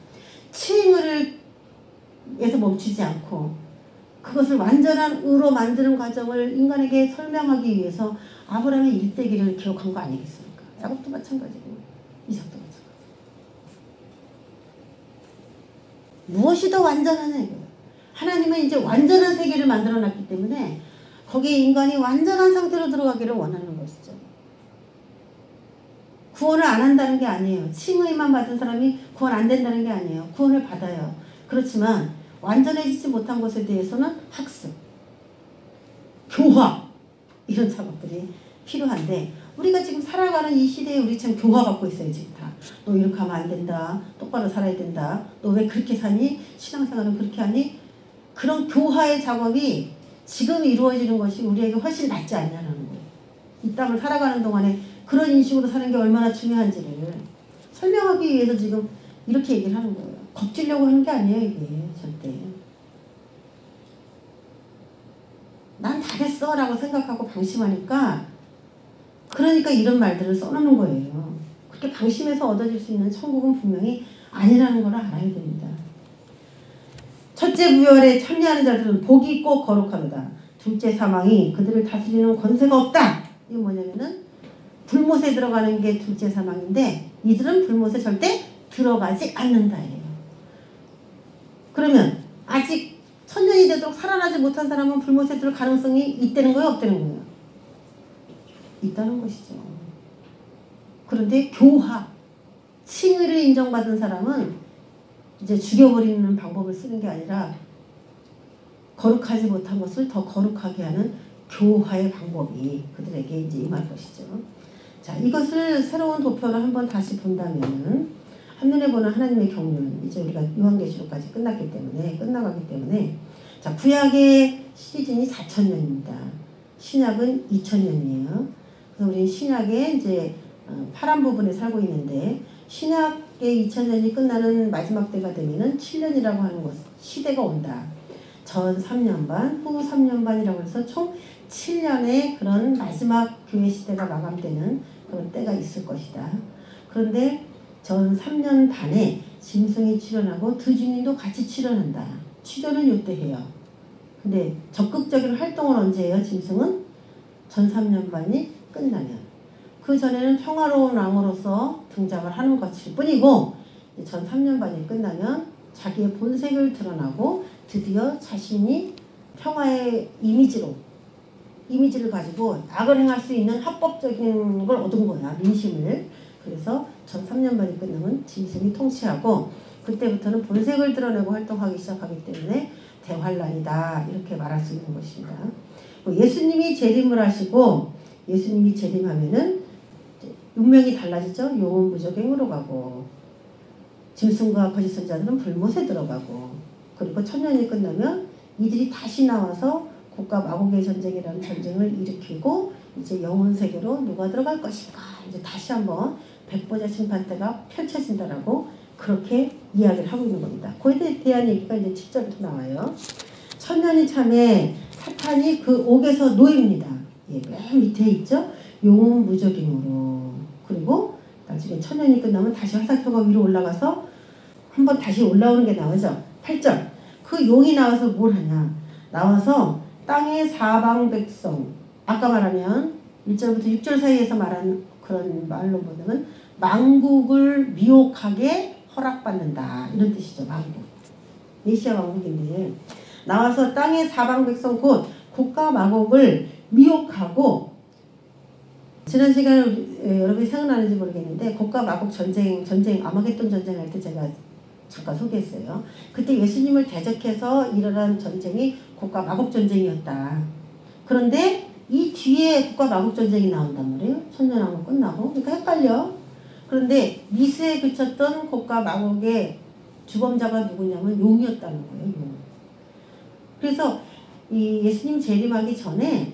칭의에서 멈추지 않고 그것을 완전한 의로 만드는 과정을 인간에게 설명하기 위해서 아브라함의 일대기를 기록한 거 아니겠습니까? 야곱도 마찬가지고 이삭도 마찬가지고. 무엇이 더 완전하냐 이거예요. 하나님은 이제 완전한 세계를 만들어놨기 때문에 거기에 인간이 완전한 상태로 들어가기를 원하는 것이죠. 구원을 안 한다는 게 아니에요. 칭의만 받은 사람이 구원 안 된다는 게 아니에요. 구원을 받아요. 그렇지만 완전해지지 못한 것에 대해서는 학습, 교화 이런 작업들이 필요한데 우리가 지금 살아가는 이 시대에 우리 참 교화 받고 있어요. 지금 다. 너 이렇게 하면 안 된다. 똑바로 살아야 된다. 너 왜 그렇게 사니? 신앙생활은 그렇게 하니? 그런 교화의 작업이 지금 이루어지는 것이 우리에게 훨씬 낫지 않냐는 거예요. 이 땅을 살아가는 동안에 그런 인식으로 사는 게 얼마나 중요한지를 설명하기 위해서 지금 이렇게 얘기를 하는 거예요. 겁주려고 하는 게 아니에요. 이게 절대. 난 다 됐어 라고 생각하고 방심하니까 그러니까 이런 말들을 써놓는 거예요. 그렇게 방심해서 얻어질 수 있는 천국은 분명히 아니라는 걸 알아야 됩니다. 첫째 부활에 참여하는 자들은 복이 있고 거룩하도다. 둘째 사망이 그들을 다스리는 권세가 없다. 이게 뭐냐면은 불못에 들어가는 게 둘째 사망인데 이들은 불못에 절대 들어가지 않는다예요. 그러면 아직 천년이 되도록 살아나지 못한 사람은 불못에 들어갈 가능성이 있다는 거예요? 없다는 거예요? 있다는 것이죠. 그런데 교화, 칭의를 인정받은 사람은 이제 죽여버리는 방법을 쓰는 게 아니라 거룩하지 못한 것을 더 거룩하게 하는 교화의 방법이 그들에게 이제 임할 것이죠. 자, 이것을 새로운 도표로 한번 다시 본다면은 한눈에 보는 하나님의 경륜, 이제 우리가 요한계시록까지 끝나가기 때문에 자, 구약의 시즌이 4,000년입니다. 신약은 2,000년이에요. 그래서 우리 신약의 이제 파란 부분에 살고 있는데 신약의 2,000년이 끝나는 마지막 때가 되면은 7년이라고 하는 것 시대가 온다. 전 3년 반, 후 3년 반이라고 해서 총 7년의 그런 마지막 교회 시대가 마감되는 그런 때가 있을 것이다. 그런데 전 3년 반에 짐승이 출현하고 두 주님도 같이 출현한다. 출현은 이때 해요. 근데 적극적인 활동은 언제 해요? 짐승은 전 3년 반이 끝나면. 그 전에는 평화로운 왕으로서 등장을 하는 것일 뿐이고 전 3년 반이 끝나면 자기의 본색을 드러나고 드디어 자신이 평화의 이미지를 가지고 악을 행할 수 있는 합법적인 걸 얻은 거야. 민심을. 그래서 전 3년 반이 끝나면 짐승이 통치하고 그때부터는 본색을 드러내고 활동하기 시작하기 때문에 대환란이다. 이렇게 말할 수 있는 것입니다. 예수님이 재림을 하시고 예수님이 재림하면은 운명이 달라지죠. 용은 무적행으로 가고 짐승과 거짓 선자들은 불못에 들어가고 그리고 천년이 끝나면 이들이 다시 나와서 국가 마곡의 전쟁이라는 전쟁을 일으키고 이제 영혼 세계로 누가 들어갈 것인가 이제 다시 한번 백보자 심판 때가 펼쳐진다라고 그렇게 이야기를 하고 있는 겁니다. 그에 대한 얘기가 이제 7절부터 나와요. 천년이 참에 사탄이 그 옥에서 놓입니다. 예, 맨 밑에 있죠. 용은 무적임으로. 그리고 나중에 천년이 끝나면 다시 화살표가 위로 올라가서 한번 다시 올라오는 게 나오죠. 8절. 그 용이 나와서 뭘 하냐. 나와서 땅의 사방 백성. 아까 말하면 1절부터 6절 사이에서 말한 그런 말로 보면 만국을 미혹하게 허락받는다. 이런 뜻이죠. 만국. 메시아 왕국인데 나와서 땅의 사방 백성 곧 국가 마곡을 미혹하고 지난 시간에 여러분이 생각나는지 모르겠는데 국가 마곡 전쟁 아마겟돈 전쟁 할 때 제가 잠깐 소개했어요. 그때 예수님을 대적해서 일어난 전쟁이 국가 마곡 전쟁이었다. 그런데 이 뒤에 국가 마곡 전쟁이 나온단 말이에요. 천년왕국 끝나고. 그러니까 헷갈려. 그런데 미스에 그쳤던 국가 마곡의 주범자가 누구냐면 용이었다는 거예요. 용. 그래서 이 예수님 재림하기 전에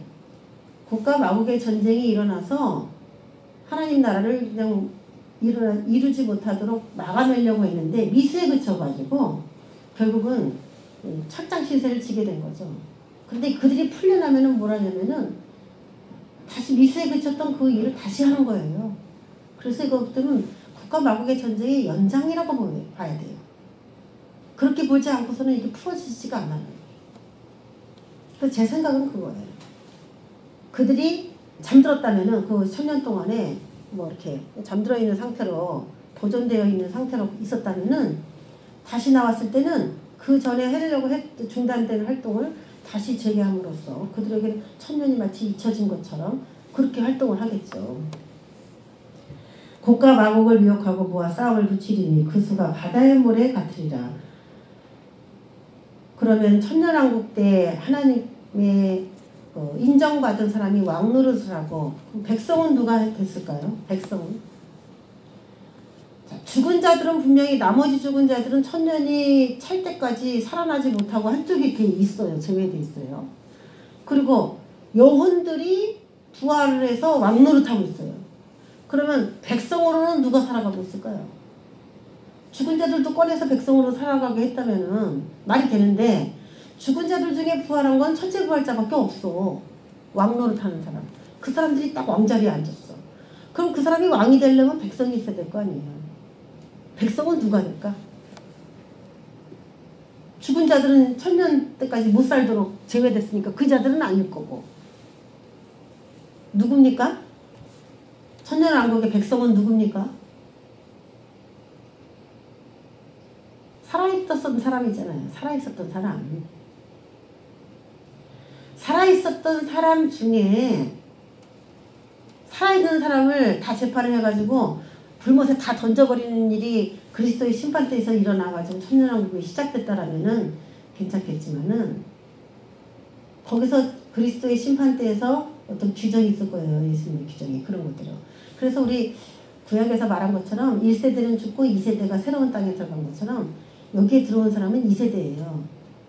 국가 마곡의 전쟁이 일어나서 하나님 나라를 그냥 이루지 못하도록 막아내려고 했는데 미스에 그쳐가지고 결국은 착장 신세를 지게 된 거죠. 그런데 그들이 풀려나면은 뭘 하냐면은 다시 미스에 그쳤던 그 일을 다시 하는 거예요. 그래서 이것들은 국가 마곡의 전쟁의 연장이라고 봐야 돼요. 그렇게 보지 않고서는 이게 풀어지지가 않아요. 그래서 제 생각은 그거예요. 그들이 잠들었다면은 그 천년 동안에 뭐 이렇게 잠들어 있는 상태로 보존되어 있는 상태로 있었다면은 다시 나왔을 때는 그 전에 하려고 중단된 활동을 다시 재개함으로써 그들에게는 천년이 마치 잊혀진 것처럼 그렇게 활동을 하겠죠. 국가 마곡을 미혹하고 모아 싸움을 붙이리니 그 수가 바다의 모래 같으리라. 그러면 천년왕국 때 하나님의 인정받은 사람이 왕노릇을 하고 백성은 누가 됐을까요? 백성은 자, 죽은 자들은 분명히 나머지 죽은 자들은 천년이 찰 때까지 살아나지 못하고 한쪽에 이렇게 있어요. 제외돼 있어요. 그리고 영혼들이 부활을 해서 왕노릇하고 있어요. 그러면 백성으로는 누가 살아가고 있을까요? 죽은 자들도 꺼내서 백성으로 살아가게 했다면은 말이 되는데 죽은 자들 중에 부활한 건 첫째 부활자밖에 없어. 왕노릇하는 사람. 그 사람들이 딱 왕자리에 앉았어. 그럼 그 사람이 왕이 되려면 백성이 있어야 될 거 아니에요. 백성은 누가 될까? 죽은 자들은 천년 때까지 못 살도록 제외됐으니까 그 자들은 아닐 거고. 누굽니까? 천년왕국의 백성은 누굽니까? 살아있었던 사람이잖아요. 살아있었던 사람. 살아있었던 사람 중에 살아있는 사람을 다 재판을 해가지고 불못에 다 던져버리는 일이 그리스도의 심판대에서 일어나가지고 천년왕국이 시작됐다라면은 괜찮겠지만은 거기서 그리스도의 심판대에서 어떤 규정이 있을 거예요. 예수님의 규정이 그런 것들요. 그래서 우리 구약에서 말한 것처럼 1세대는 죽고 2세대가 새로운 땅에 들어간 것처럼 여기에 들어온 사람은 2세대예요.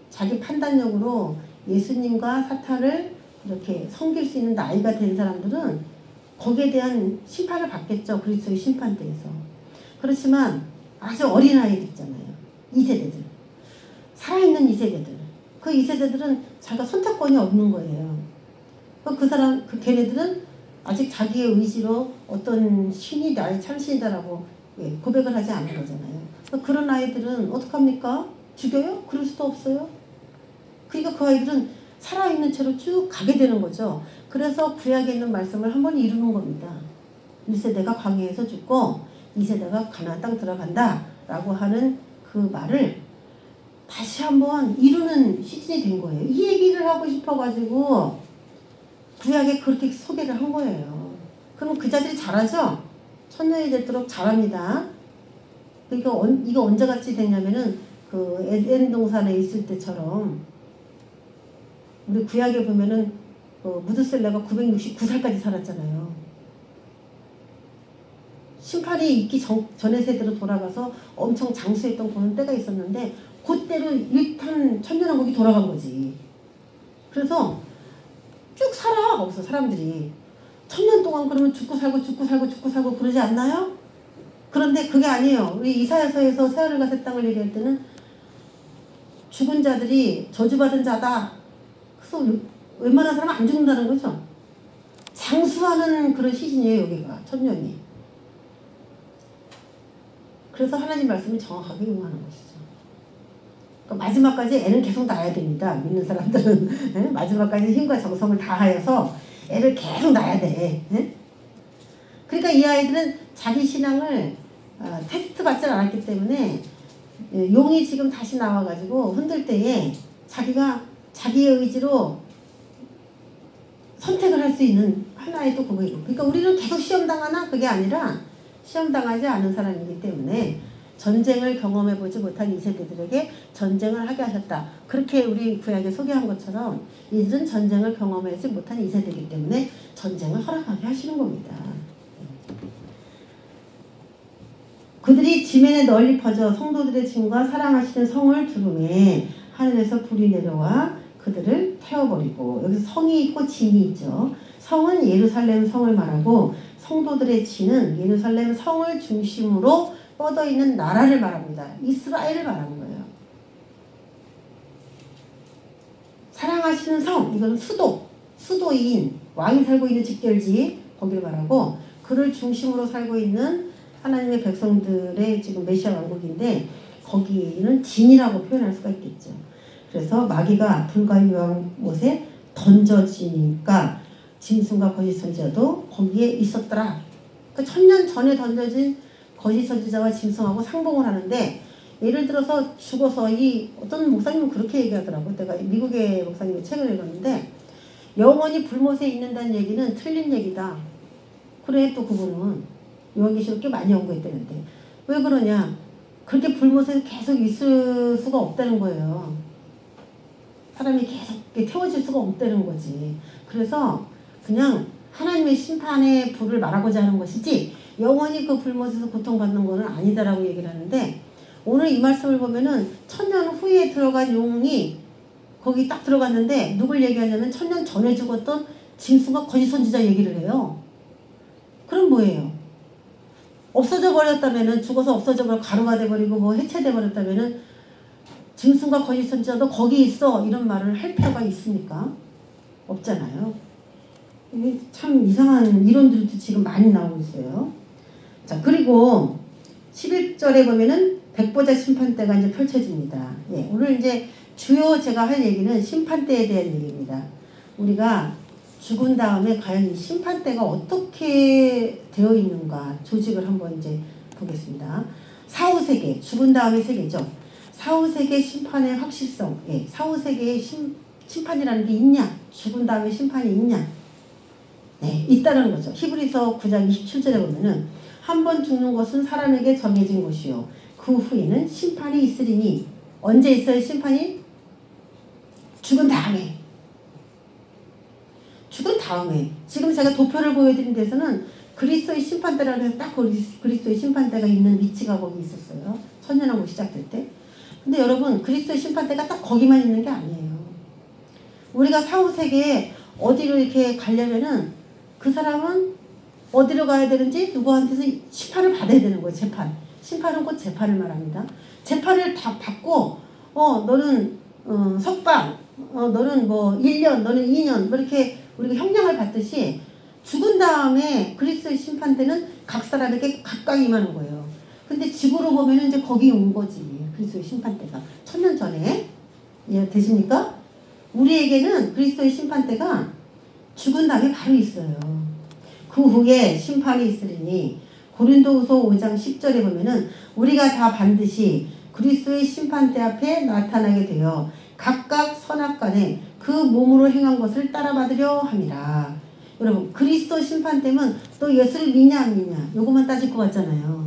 자기 판단력으로 예수님과 사탄을 이렇게 섬길 수 있는 나이가 된 사람들은 거기에 대한 심판을 받겠죠. 그리스도의 심판대에서. 그렇지만 아주 어린 아이들 있잖아요. 2세대들. 살아있는 2세대들. 그 2세대들은 자기가 선택권이 없는 거예요. 걔네들은 아직 자기의 의지로 어떤 신이 나의 참신이다라고 고백을 하지 않은 거잖아요. 그런 아이들은 어떡합니까? 죽여요? 그럴 수도 없어요. 그러니까 그 아이들은 살아있는 채로 쭉 가게 되는 거죠. 그래서 구약에 있는 말씀을 한번 이루는 겁니다. 1세대가 광야에서 죽고 2세대가 가나안 땅 들어간다 라고 하는 그 말을 다시 한번 이루는 시즌이 된 거예요. 이 얘기를 하고 싶어가지고 구약에 그렇게 소개를 한 거예요. 그럼 그 자들이 잘하죠? 천년이 되도록 잘합니다. 그러니까 이거 언제 같이 됐냐면은 그 에덴 동산에 있을 때처럼 우리 구약에 보면은 무드셀라가 969살까지 살았잖아요. 심판이 있기 전의 세대로 돌아가서 엄청 장수했던 그런 때가 있었는데 그때로 일단 천년왕국이 돌아간 거지. 그래서 쭉 살아 거기서 사람들이 천년 동안 그러면 죽고 살고 그러지 않나요? 그런데 그게 아니에요. 우리 이사야서에서 새하늘과 새 땅을 얘기할 때는 죽은 자들이 저주받은 자다. 그래서 웬만한 사람은 안 죽는다는 거죠. 장수하는 그런 시즌이에요. 여기가 천년이. 그래서 하나님 말씀이 정확하게 응하는 것이죠. 그러니까 마지막까지 애는 계속 낳아야 됩니다. 믿는 사람들은 네? 마지막까지 힘과 정성을 다하여서 애를 계속 낳아야 돼. 네? 그러니까 이 아이들은 자기 신앙을 테스트 받지 않았기 때문에 용이 지금 다시 나와가지고 흔들 때에 자기가 자기의 의지로 선택을 할 수 있는 하나의 또 그거이고. 그러니까 우리는 계속 시험당하나? 그게 아니라 시험당하지 않은 사람이기 때문에 전쟁을 경험해보지 못한 2세대들에게 전쟁을 하게 하셨다. 그렇게 우리 구약에 소개한 것처럼 이들은 전쟁을 경험하지 못한 2세대이기 때문에 전쟁을 허락하게 하시는 겁니다. 그들이 지면에 널리 퍼져 성도들의 짐과 사랑하시는 성을 두름에 하늘에서 불이 내려와 그들을 태워버리고. 여기서 성이 있고 짐이 있죠. 성은 예루살렘 성을 말하고 성도들의 짐은 예루살렘 성을 중심으로 뻗어있는 나라를 말합니다. 이스라엘을 말하는 거예요. 사랑하시는 성, 이건 수도인, 왕이 살고 있는 직결지, 거기를 말하고 그를 중심으로 살고 있는 하나님의 백성들의 지금 메시아 왕국인데 거기는 진이라고 표현할 수가 있겠죠. 그래서 마귀가 불과 유황 못에 던져지니까 짐승과 거짓 선지자도 거기에 있었더라. 그러니까 천년 전에 던져진 거짓 선지자와 짐승하고 상봉을 하는데 예를 들어서 죽어서 어떤 목사님은 그렇게 얘기하더라고. 내가 미국의 목사님의 책을 읽었는데 영원히 불못에 있는다는 얘기는 틀린 얘기다. 그래 또 그분은 요한계시록 꽤 많이 연구했다는데 왜 그러냐? 그렇게 불못에 계속 있을 수가 없다는 거예요. 사람이 계속 태워질 수가 없다는 거지. 그래서 그냥 하나님의 심판의 불을 말하고자 하는 것이지 영원히 그 불못에서 고통받는 것은 아니다라고 얘기를 하는데 오늘 이 말씀을 보면은 천년 후에 들어간 용이 거기 딱 들어갔는데 누굴 얘기하냐면 천년 전에 죽었던 짐승과 거짓 선지자 얘기를 해요. 그럼 뭐예요? 없어져 버렸다면은 죽어서 없어져 버려 가루가 돼버리고 뭐 해체돼 버렸다면은 짐승과 거짓 선지자도 거기 있어 이런 말을 할 필요가 있습니까? 없잖아요. 이게 참 이상한 이론들도 지금 많이 나오고 있어요. 자, 그리고 11절에 보면은 백보자 심판대가 이제 펼쳐집니다. 예, 오늘 이제 주요 제가 할 얘기는 심판대에 대한 얘기입니다. 우리가 죽은 다음에 과연 이 심판대가 어떻게 되어 있는가 조직을 한번 이제 보겠습니다. 사후세계, 죽은 다음의 세계죠. 사후세계 심판의 확실성, 예, 사후세계의 심판이라는 게 있냐? 죽은 다음에 심판이 있냐? 네, 있다는 거죠. 히브리서 9장 27절에 보면은 한 번 죽는 것은 사람에게 정해진 것이요 그 후에는 심판이 있으리니. 언제 있어요 심판이? 죽은 다음에. 죽은 다음에. 지금 제가 도표를 보여드린 데서는 그리스도의 심판대라고 해서 딱 그리스도의 심판대가 있는 위치가 거기 있었어요. 천년왕국 시작될 때. 근데 여러분 그리스도의 심판대가 딱 거기만 있는 게 아니에요. 우리가 사후세계에 어디로 이렇게 가려면은 그 사람은 어디로 가야 되는지 누구한테서 심판을 받아야 되는 거예요. 재판. 심판은 곧 재판을 말합니다. 재판을 다 받고 너는 석방, 너는 뭐 1년, 너는 2년 뭐 이렇게 우리가 형량을 받듯이 죽은 다음에 그리스도의 심판대는 각 사람에게 각각 임하는 거예요. 근데 지구로 보면은 이제 거기 온 거지. 그리스도의 심판대가. 1000년 전에. 예, 되십니까? 우리에게는 그리스도의 심판대가 죽은 다음에 바로 있어요. 그 후에 심판이 있으리니 고린도후서 5장 10절에 보면은 우리가 다 반드시 그리스도의 심판대 앞에 나타나게 되어 각각 선악간에 그 몸으로 행한 것을 따라받으려 함이라. 여러분 그리스도 심판대면 또 예수를 믿냐 안 믿냐 요것만 따질 것 같잖아요.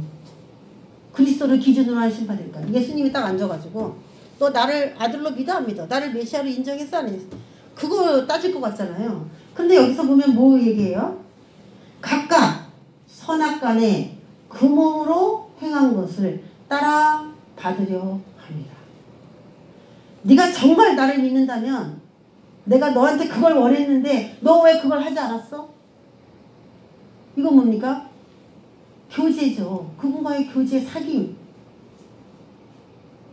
그리스도를 기준으로 한 심판일까? 예수님이 딱 앉아가지고 너 나를 아들로 믿어 안 믿어? 나를 메시아로 인정했어 안 했어? 그거 따질 것 같잖아요. 근데 여기서 보면 뭐 얘기해요? 각각 선악간에 그 몸으로 행한 것을 따라 받으려 합니다. 네가 정말 나를 믿는다면 내가 너한테 그걸 원했는데 너 왜 그걸 하지 않았어? 이건 뭡니까? 교제죠. 그분과의 교제, 사귐.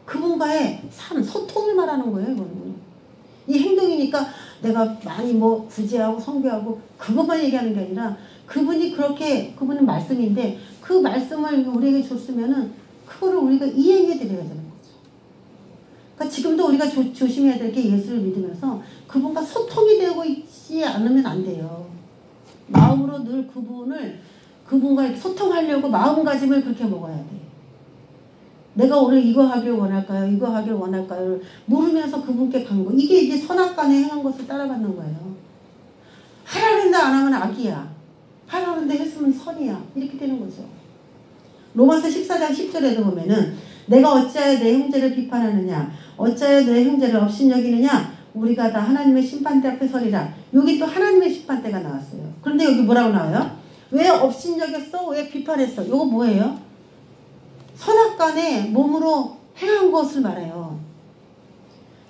그분과의 삶, 소통을 말하는 거예요. 이거는. 이 행동이니까 내가 많이 뭐 구제하고 성교하고 그것만 얘기하는 게 아니라 그분은 말씀인데 그 말씀을 우리에게 줬으면은 그거를 우리가 이행해 드려야 되는 거죠. 그러니까 지금도 우리가 조심해야 될 게 예수를 믿으면서 그분과 소통이 되고 있지 않으면 안 돼요. 마음으로 늘 그분과 소통하려고 마음가짐을 그렇게 먹어야 돼. 내가 오늘 이거 하길 원할까요? 이거 하길 원할까요? 물으면서 그분께 간 거. 이게 선악간에 행한 것을 따라가는 거예요. 하라는데 안 하면 악이야. 하라는데 했으면 선이야. 이렇게 되는 거죠. 로마서 14장 10절에도 보면은 내가 어찌하여 내 형제를 비판하느냐 어찌하여 내 형제를 업신여기느냐 우리가 다 하나님의 심판대 앞에 서리라. 여기 또 하나님의 심판대가 나왔어요. 그런데 여기 뭐라고 나와요? 왜 업신여겼어? 왜 비판했어? 이거 뭐예요? 선악간에 몸으로 행한 것을 말해요.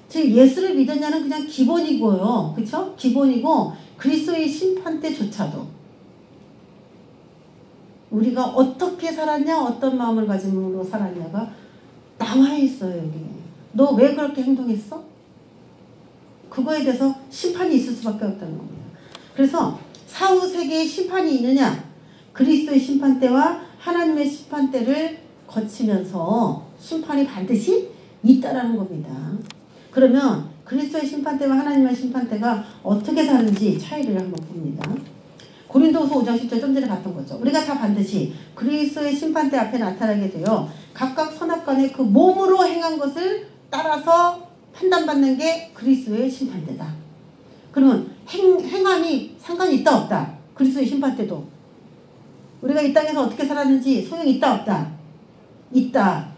즉 예수를 믿었냐는 그냥 기본이고요. 그쵸? 기본이고 그리스도의 심판대조차도 우리가 어떻게 살았냐 어떤 마음을 가짐으로 살았냐가 나와 있어요. 여기. 너 왜 그렇게 행동했어? 그거에 대해서 심판이 있을 수밖에 없다는 겁니다. 그래서 사후 세계에 심판이 있느냐 그리스도의 심판대와 하나님의 심판대를 거치면서 심판이 반드시 있다라는 겁니다. 그러면 그리스도의 심판대와 하나님의 심판대가 어떻게 다른지 차이를 한번 봅니다. 고린도후서 5장 10절 좀 전에 봤던 거죠. 우리가 다 반드시 그리스도의 심판대 앞에 나타나게 되어 각각 선악간에 그 몸으로 행한 것을 따라서 판단받는 게 그리스도의 심판대다. 그러면 행함이 상관이 있다 없다. 그리스도의 심판대도 우리가 이 땅에서 어떻게 살았는지 소용이 있다 없다. 있다.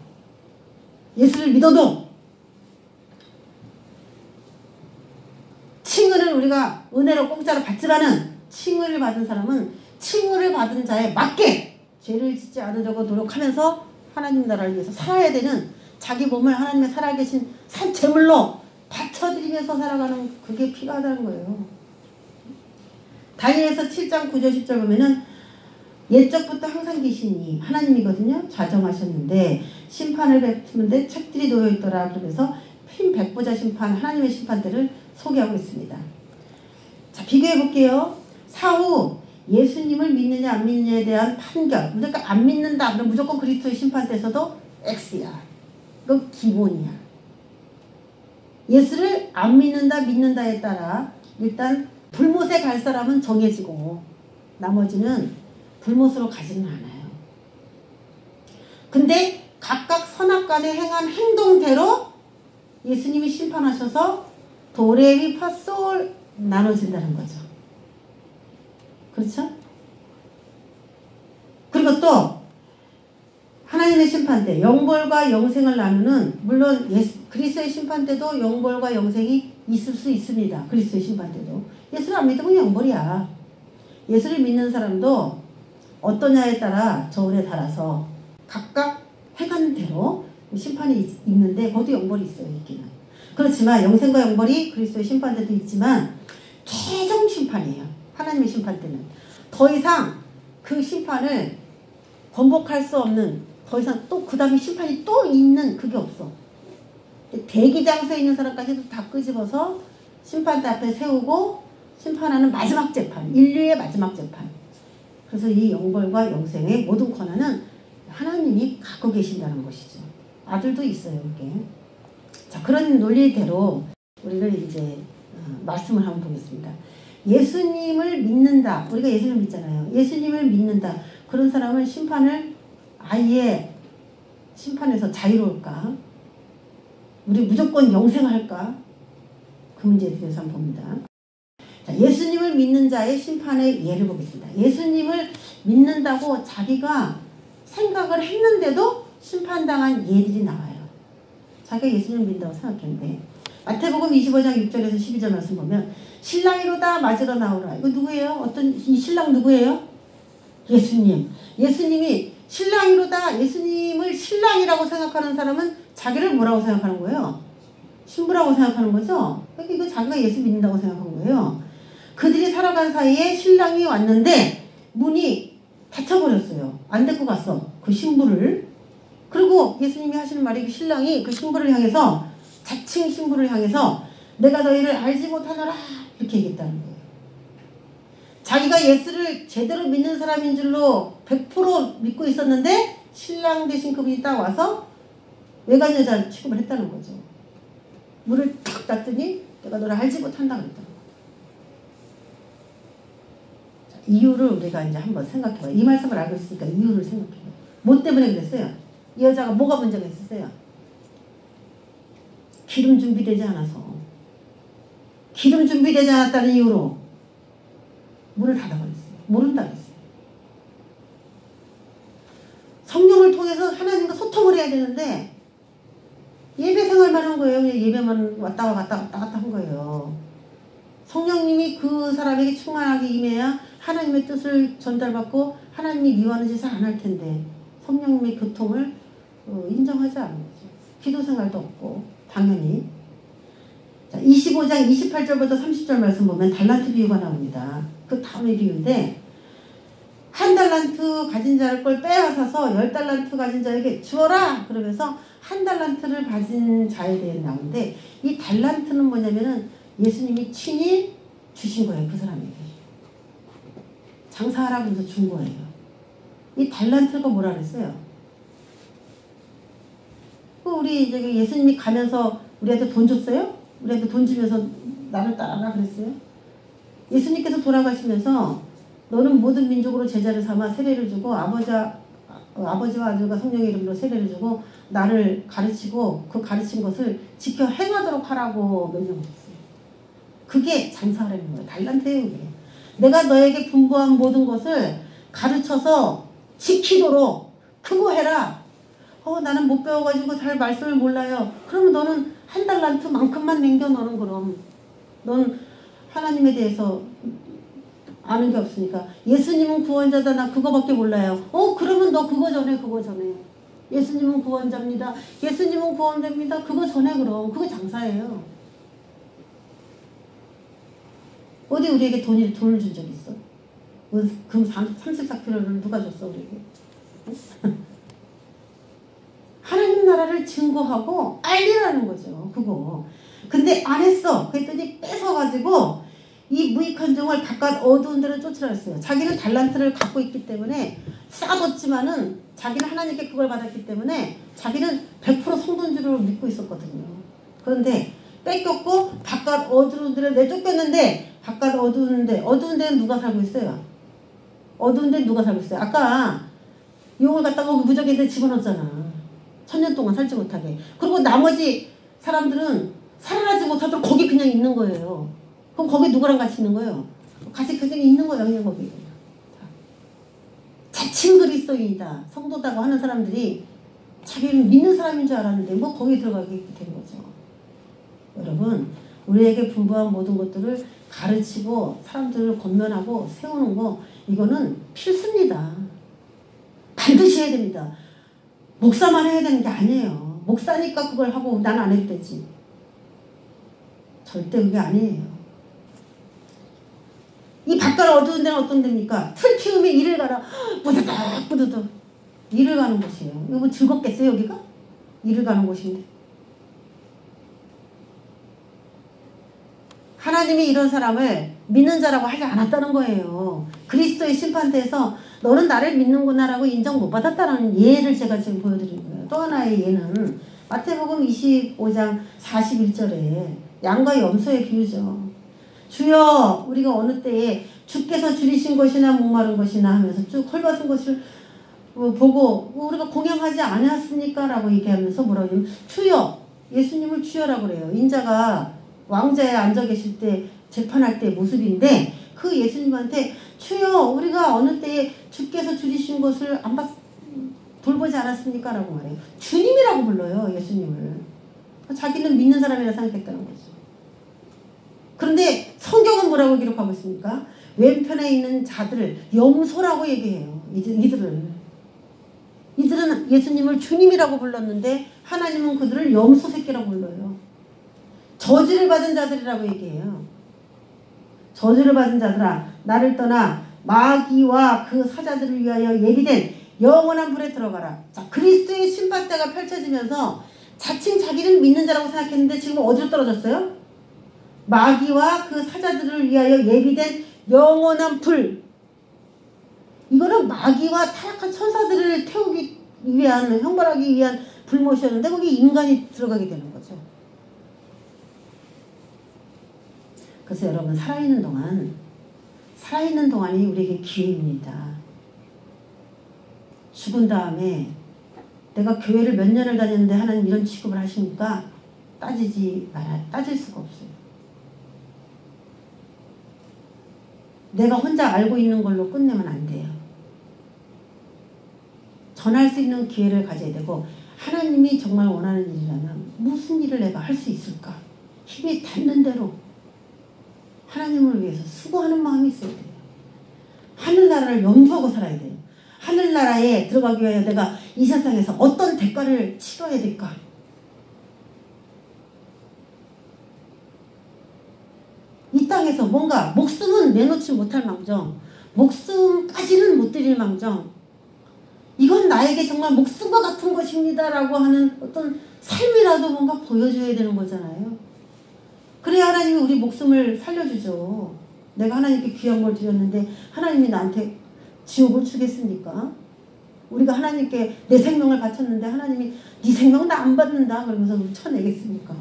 예수를 믿어도 칭의를 우리가 은혜로 공짜로 받지만은 칭의를 받은 사람은 칭의를 받은 자에 맞게 죄를 짓지 않으려고 노력하면서 하나님 나라를 위해서 살아야 되는 자기 몸을 하나님의 살아계신 산 제물로 바쳐드리면서 살아가는 그게 필요하다는 거예요. 다니엘서 7장 9절 10절 보면은 옛적부터 항상 계시니 하나님이거든요. 좌정하셨는데 심판을 베푸는데 책들이 놓여있더라. 그러면서 흰 백보자 심판 하나님의 심판대를 소개하고 있습니다. 자, 비교해 볼게요. 사후 예수님을 믿느냐 안 믿느냐에 대한 판결. 그러니까 안 믿는다. 그럼 무조건 그리스도의 심판대에서도 X야. 이거 기본이야. 예수를 안 믿는다 믿는다에 따라 일단 불못에 갈 사람은 정해지고 나머지는 불못으로 가지는 않아요. 근데 각각 선악간에 행한 행동대로 예수님이 심판하셔서 도레미 파솔 나눠진다는 거죠. 그렇죠? 그리고 또 하나님의 심판대, 영벌과 영생을 나누는, 물론 그리스도의 심판대도 영벌과 영생이 있을 수 있습니다. 그리스도의 심판대도. 예수를 안 믿으면 영벌이야. 예수를 믿는 사람도 어떠냐에 따라 저울에 달아서 각각 해가는 대로 심판이 있는데 거기도 영벌이 있어요. 있기는. 그렇지만 영생과 영벌이 그리스도의 심판대도 있지만 최종 심판이에요. 하나님의 심판대는. 더 이상 그 심판을 번복할 수 없는, 더 이상 또 그 다음에 심판이 또 있는 그게 없어. 대기장소에 있는 사람까지도 다 끄집어서 심판대 앞에 세우고 심판하는 마지막 재판, 인류의 마지막 재판. 그래서 이 영벌과 영생의 모든 권한은 하나님이 갖고 계신다는 것이죠. 아들도 있어요, 이게. 자, 그런 논리대로 우리를 이제 말씀을 한번 보겠습니다. 예수님을 믿는다. 우리가 예수님을 믿잖아요. 예수님을 믿는다. 그런 사람은 심판을 아예 심판에서 자유로울까? 우리 무조건 영생할까? 그 문제에 대해서 한번 봅니다. 자, 예수님을 믿는 자의 심판의 예를 보겠습니다. 예수님을 믿는다고 자기가 생각을 했는데도 심판당한 예들이 나와요. 자기가 예수님을 믿는다고 생각했는데, 마태복음 25장 6절에서 12절 말씀 보면 신랑이로다 맞으러 나오라. 이거 누구예요? 어떤 이 신랑 누구예요? 예수님. 예수님이 신랑이로다. 예수님을 신랑이라고 생각하는 사람은 자기를 뭐라고 생각하는 거예요? 신부라고 생각하는 거죠? 그러니까 이거 자기가 예수 믿는다고 생각한 거예요. 그들이 살아간 사이에 신랑이 왔는데 문이 닫혀버렸어요. 안 데리고 갔어. 그 신부를. 그리고 예수님이 하시는 말이 그 신랑이 그 신부를 향해서, 자칭 신부를 향해서 내가 너희를 알지 못하노라 이렇게 얘기했다는 거예요. 자기가 예수를 제대로 믿는 사람인 줄로 100% 믿고 있었는데 신랑 되신 그분이 딱 와서 외간 여자 취급을 했다는 거죠. 문을 탁 닫더니 내가 너를 알지 못한다 그랬다는 거예요. 자, 이유를 우리가 이제 한번 생각해봐요. 이 말씀을 알고 있으니까 이유를 생각해봐요. 뭐 때문에 그랬어요? 이 여자가 뭐가 문제가 있었어요? 기름 준비되지 않아서. 기름 준비되지 않았다는 이유로 문을 닫아버렸어요. 모른다 그랬어요. 성령을 통해서 하나님과 소통을 해야 되는데 예배 생활만 한 거예요. 그냥 예배만 왔다 갔다 한 거예요. 성령님이 그 사람에게 충만하게 임해야 하나님의 뜻을 전달받고 하나님이 미워하는 짓을 안 할 텐데 성령님의 교통을 인정하지 않은 거죠. 기도 생활도 없고 당연히. 자, 25장 28절부터 30절 말씀 보면 달란트 비유가 나옵니다. 그 다음의 비유인데, 한 달란트 가진 자를 걸 빼앗아서 10달란트 가진 자에게 주어라! 그러면서 한 달란트를 가진 자에 대해 나오는데, 이 달란트는 뭐냐면은 예수님이 친히 주신 거예요. 그 사람에게. 장사하라고 해서 준 거예요. 이 달란트가 뭐라 그랬어요? 우리 이제 예수님이 가면서 우리한테 돈 줬어요? 우리한테 돈 주면서 나를 따라가 그랬어요? 예수님께서 돌아가시면서 너는 모든 민족으로 제자를 삼아 세례를 주고 아버지와 아들과 성령의 이름으로 세례를 주고 나를 가르치고 그 가르친 것을 지켜 행하도록 하라고 명령했어요. 그게 장사하라는 거예요. 달란트예요. 그게. 내가 너에게 분부한 모든 것을 가르쳐서 지키도록 그거 해라. 나는 못 배워가지고 잘 말씀을 몰라요. 그러면 너는 한 달란트만큼만 남겨. 너는 그럼 넌 하나님에 대해서 아는 게 없으니까. 예수님은 구원자다. 나 그거밖에 몰라요. 그러면 너 그거 전해. 예수님은 구원자입니다. 예수님은 구원됩니다. 그거 전해. 그럼 그거 장사예요. 어디 우리에게 돈을 준 적 있어? 금 34kg를 누가 줬어 우리에게? 하나님 나라를 증거하고 알리라는 거죠. 그거. 근데 안 했어. 그랬더니 뺏어가지고 이 무익한 종을 바깥 어두운 데로 쫓으라 했어요. 자기는 달란트를 갖고 있기 때문에 쌓아뒀지만은 자기는 하나님께 그걸 받았기 때문에 자기는 100% 성도인 줄 믿고 있었거든요. 그런데 뺏겼고 바깥 어두운 데를 내쫓겼는데 바깥 어두운 데는 누가 살고 있어요? 어두운 데는 누가 살고 있어요? 아까 용을 갖다가 무적인데 집어넣었잖아. 1000년 동안 살지 못하게. 그리고 나머지 사람들은 살아나지 못하도록 거기 그냥 있는 거예요. 그럼 거기 누구랑 같이 있는 거예요? 같이 그냥 있는 거예요. 그냥 거기. 자칭 그리스도인이다, 성도다고 하는 사람들이 자기는 믿는 사람인 줄 알았는데 뭐 거기 들어가게 된 거죠. 여러분, 우리에게 분부한 모든 것들을 가르치고 사람들을 권면하고 세우는 거, 이거는 필수입니다. 반드시 해야 됩니다. 목사만 해야 되는 게 아니에요. 목사니까 그걸 하고 난 안 해도 되지. 절대 그게 아니에요. 이 밖을 어두운 데는 어떤 데입니까? 틀 피우면 이를 가라. 뿌드득 뿌드득. 이를 가는 곳이에요. 이거 뭐 즐겁겠어요 여기가? 이를 가는 곳인데. 하나님이 이런 사람을 믿는 자라고 하지 않았다는 거예요. 그리스도의 심판대에서 너는 나를 믿는구나라고 인정 못 받았다는 예를 제가 지금 보여드린 거예요. 또 하나의 예는 마태복음 25장 41절에 양과 염소의 비유죠. 주여, 우리가 어느 때에 주께서 줄이신 것이나 목마른 것이나 하면서 쭉 헐벗은 것을 보고 우리가 공양하지 않았습니까? 라고 얘기하면서 뭐라고 하냐면 주여, 예수님을 주여라고 그래요. 인자가 왕자에 앉아 계실 때 재판할 때 모습인데 그 예수님한테 주여, 우리가 어느 때에 주께서 줄이신 것을 돌보지 않았습니까? 라고 말해요. 주님이라고 불러요, 예수님을. 자기는 믿는 사람이라 생각했다는 거죠. 그런데 성경은 뭐라고 기록하고 있습니까? 왼편에 있는 자들을 염소라고 얘기해요. 이들은 예수님을 주님이라고 불렀는데 하나님은 그들을 염소 새끼라고 불러요. 저주를 받은 자들이라고 얘기해요. 저주를 받은 자들아, 나를 떠나 마귀와 그 사자들을 위하여 예비된 영원한 불에 들어가라. 자, 그리스도의 심판대가 펼쳐지면서 자칭 자기는 믿는 자라고 생각했는데 지금 어디로 떨어졌어요? 마귀와 그 사자들을 위하여 예비된 영원한 불. 이거는 마귀와 타락한 천사들을 태우기 위한, 형벌하기 위한 불못이었는데 거기 인간이 들어가게 되는 거죠. 그래서 여러분, 살아있는 동안이 우리에게 기회입니다. 죽은 다음에 내가 교회를 몇 년을 다녔는데 하나님 이런 취급을 하십니까? 따질 수가 없어요. 내가 혼자 알고 있는 걸로 끝내면 안 돼요. 전할 수 있는 기회를 가져야 되고, 하나님이 정말 원하는 일이라면 무슨 일을 내가 할 수 있을까? 힘이 닿는 대로 하나님을 위해서 수고하는 마음이 있어야 돼요. 하늘나라를 염두하고 살아야 돼요. 하늘나라에 들어가기 위하여 내가 이 세상에서 어떤 대가를 치러야 될까? 이 땅에서 뭔가 목숨은 내놓지 못할 망정, 목숨까지는 못 드릴 망정, 이건 나에게 정말 목숨과 같은 것입니다 라고 하는 어떤 삶이라도 뭔가 보여줘야 되는 거잖아요. 그래야 하나님이 우리 목숨을 살려주죠. 내가 하나님께 귀한 걸 드렸는데 하나님이 나한테 지옥을 주겠습니까? 우리가 하나님께 내 생명을 바쳤는데 하나님이 네 생명은 나 안 받는다 그러면서 우리 쳐내겠습니까?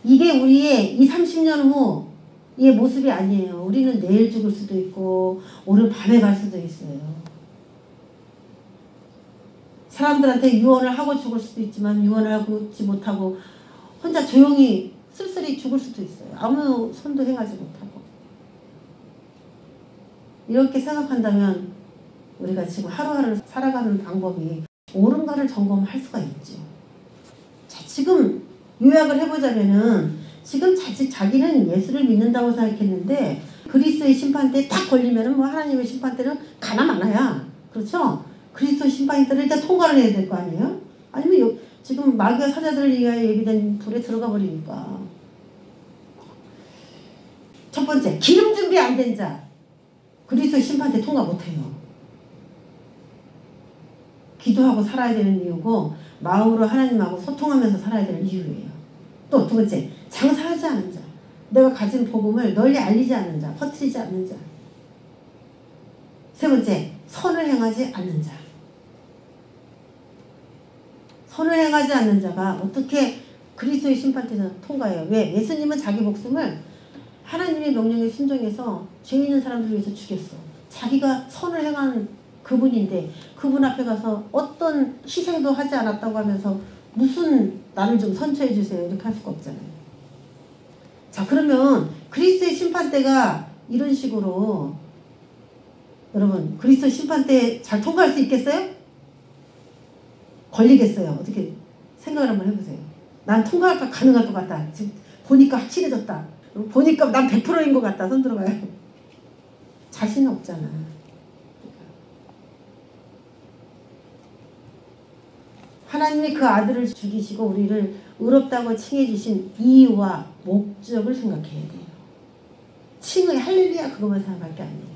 이게 우리의 이 30년 후의 모습이 아니에요. 우리는 내일 죽을 수도 있고 오늘 밤에 갈 수도 있어요. 사람들한테 유언을 하고 죽을 수도 있지만 유언을 하지 못하고 혼자 조용히 쓸쓸히 죽을 수도 있어요. 아무 손도 행하지 못하고. 이렇게 생각한다면 우리가 지금 하루하루 살아가는 방법이 옳은가를 점검할 수가 있죠. 자, 지금 요약을 해보자면은 지금 자기는 예수를 믿는다고 생각했는데 그리스도의 심판대에 딱 걸리면은 뭐 하나님의 심판대는 가나 마나야. 그렇죠? 그리스도 심판이 때를 일단 통과를 해야 될 거 아니에요? 아니면 지금 마귀와 사자들을 위하여 예비된 불에 들어가 버리니까. 첫 번째, 기름 준비 안 된 자. 그리스도 심판대 통과 못해요. 기도하고 살아야 되는 이유고 마음으로 하나님하고 소통하면서 살아야 되는 이유예요. 또 두 번째, 장사하지 않은 자. 내가 가진 복음을 널리 알리지 않는 자, 퍼뜨리지 않는 자. 세 번째, 선을 행하지 않는 자. 선을 행하지 않는 자가 어떻게 그리스도의 심판대에서 통과해요? 왜? 예수님은 자기 목숨을 하나님의 명령에 순종해서 죄 있는 사람들을 위해서 죽였어. 자기가 선을 행한 그분인데 그분 앞에 가서 어떤 희생도 하지 않았다고 하면서 무슨 나를 좀 선처해 주세요 이렇게 할 수가 없잖아요. 자, 그러면 그리스도의 심판대가 이런 식으로 여러분 그리스도 심판 때 잘 통과할 수 있겠어요? 걸리겠어요? 어떻게 생각을 한번 해보세요. 난 통과할까 가능할 것 같다. 지금 보니까 확실해졌다. 보니까 난 100%인 것 같다. 손 들어봐요. 자신 없잖아. 하나님이 그 아들을 죽이시고 우리를 의롭다고 칭해 주신 이유와 목적을 생각해야 돼요. 칭의 할렐루야 그것만 생각할 게 아니에요.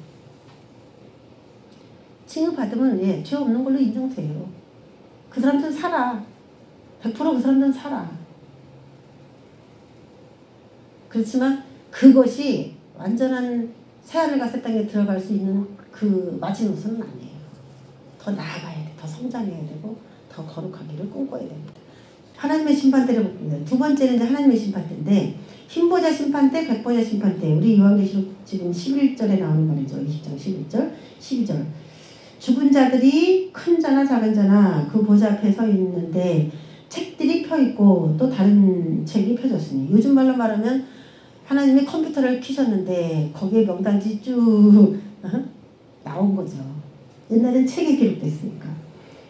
칭을 받으면 죄 없는 걸로 인정돼요. 그 사람들은 살아. 100% 그 사람들은 살아. 그렇지만 그것이 완전한 새하늘과 새 땅에 들어갈 수 있는 그 마지노선은 아니에요. 더 나아가야 돼. 더 성장해야 되고 더 거룩하기를 꿈꿔야 됩니다. 하나님의 심판대를 봅니다. 두 번째는 이제 하나님의 심판대인데 흰보자 심판대, 백보자 심판대. 우리 요한계시록 지금 11절에 나오는 말이죠. 20장 11절, 12절. 죽은 자들이 큰 자나 작은 자나 그 보좌 앞에 서 있는데 책들이 펴있고 또 다른 책이 펴졌으니 요즘 말로 말하면 하나님이 컴퓨터를 켜셨는데 거기에 명단지 쭉 나온 거죠. 옛날엔 책에 기록됐으니까.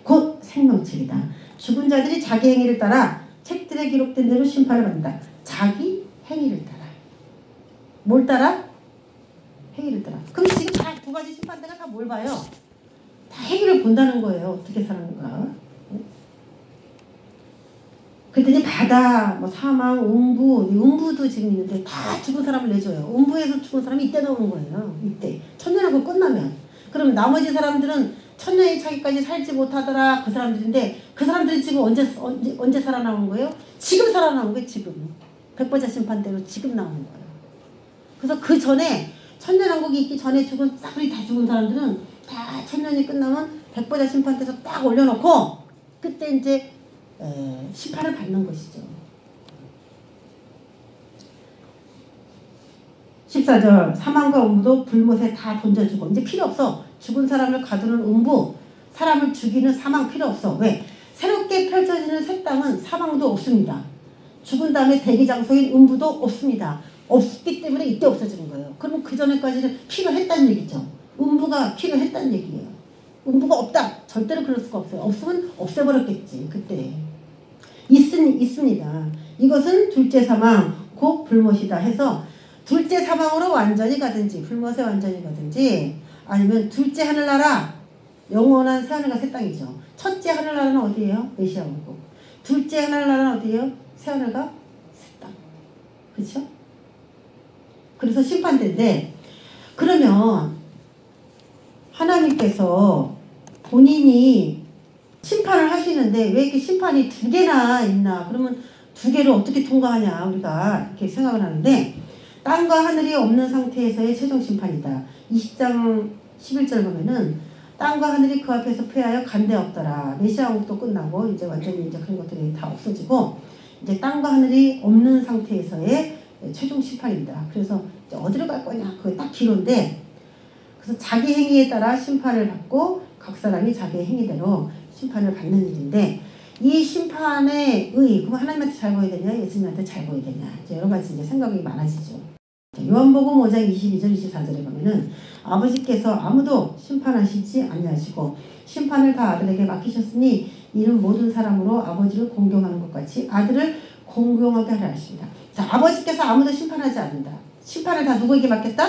곧 생명책이다. 죽은 자들이 자기 행위를 따라 책들에 기록된 대로 심판을 받는다. 자기 행위를 따라. 뭘 따라? 행위를 따라. 그럼 지금 다 두 가지 심판대가 다 뭘 봐요? 다 행위를 본다는 거예요. 어떻게 사는가. 그랬더니 바다, 뭐 사망, 음부도 지금 있는데 다 죽은 사람을 내줘요. 음부에서 죽은 사람이 이때 나오는 거예요. 이때. 천년하고 끝나면. 그럼 나머지 사람들은 천년이 차기까지 살지 못하더라. 그 사람들인데 그 사람들이 지금 언제 살아나온 거예요? 지금 살아나온 거예요. 지금. 백보자 심판대로 지금 나오는 거예요. 그래서 그 전에 천년왕국이 있기 전에 죽은 싸그리 다 죽은 사람들은 다 천년이 끝나면 백보자 심판대에서 딱 올려놓고 그때 이제 심판을 받는 것이죠. 14절 사망과 음부도 불못에 다 던져주고 이제 필요 없어. 죽은 사람을 가두는 음부, 사람을 죽이는 사망 필요 없어. 왜? 새롭게 펼쳐지는 새 땅은 사망도 없습니다. 죽은 다음에 대기장소인 음부도 없습니다. 없기 때문에 이때 없어지는 거예요. 그러면 그 전에까지는 필요했다는 얘기죠. 음부가 필요했다는 얘기예요. 음부가 없다. 절대로 그럴 수가 없어요. 없으면 없애버렸겠지. 그때. 있습니다. 이것은 둘째 사망, 곧 불못이다 해서 둘째 사망으로 완전히 가든지 불못에 완전히 가든지 아니면 둘째 하늘나라 영원한 새하늘과 새 땅이죠. 첫째 하늘나라는 어디예요? 메시아 왕국. 둘째 하늘나라는 어디예요? 새하늘과 새 땅. 그렇죠? 그래서 심판대인데 그러면 하나님께서 본인이 심판을 하시는데 왜 이렇게 심판이 두 개나 있나? 그러면 두 개를 어떻게 통과하냐 우리가 이렇게 생각을 하는데 땅과 하늘이 없는 상태에서의 최종 심판이다. 20장 11절 보면은 땅과 하늘이 그 앞에서 패하여 간데 없더라. 메시아 왕국도 끝나고 이제 완전히 이제 그런 것들이 다 없어지고 이제 땅과 하늘이 없는 상태에서의 최종 심판입니다. 그래서 이제 어디로 갈 거냐? 그게 딱 기로인데 그래서 자기 행위에 따라 심판을 받고 각 사람이 자기의 행위대로 심판을 받는 일인데 이 심판의 그럼 하나님한테 잘 보여야 되냐? 예수님한테 잘 보여야 되냐? 이제 여러 가지 이제 생각이 많아지죠. 요한복음 5장 22절 24절에 보면은 아버지께서 아무도 심판하시지 아니하시고 심판을 다 아들에게 맡기셨으니 이는 모든 사람으로 아버지를 공경하는 것 같이 아들을 공경하게 하려 하십니다. 자, 아버지께서 아무도 심판하지 않는다. 심판을 다 누구에게 맡겼다?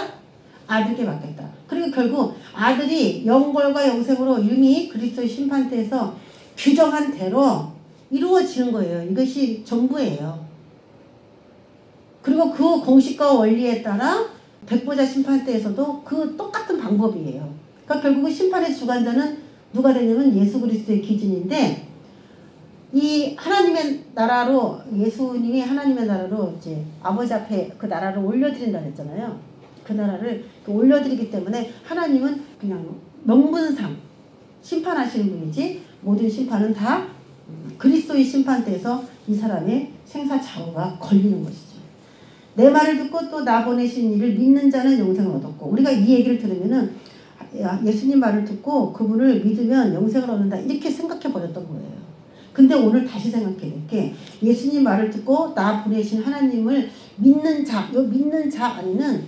아들에게 맡겼다. 그리고 결국 아들이 영벌과 영생으로 이미 그리스도의 심판대에서 규정한 대로 이루어지는 거예요. 이것이 전부예요. 그리고 그 공식과 원리에 따라 백보자 심판대에서도 그 똑같은 방법이에요. 그러니까 결국은 심판의 주관자는 누가 되냐면 예수 그리스도의 기준인데 이 하나님의 나라로 예수님이 하나님의 나라로 이제 아버지 앞에 그 나라를 올려드린다 했잖아요. 그 나라를 올려드리기 때문에 하나님은 그냥 명분상 심판하시는 분이지 모든 심판은 다 그리스도의 심판대에서 이 사람의 생사좌우가 걸리는 것이죠. 내 말을 듣고 또 나 보내신 이를 믿는 자는 영생을 얻었고 우리가 이 얘기를 들으면은 예수님 말을 듣고 그분을 믿으면 영생을 얻는다 이렇게 생각해 버렸던 거예요. 근데 오늘 다시 생각해 볼 게 예수님 말을 듣고 나 보내신 하나님을 믿는 자, 이 믿는 자 안에는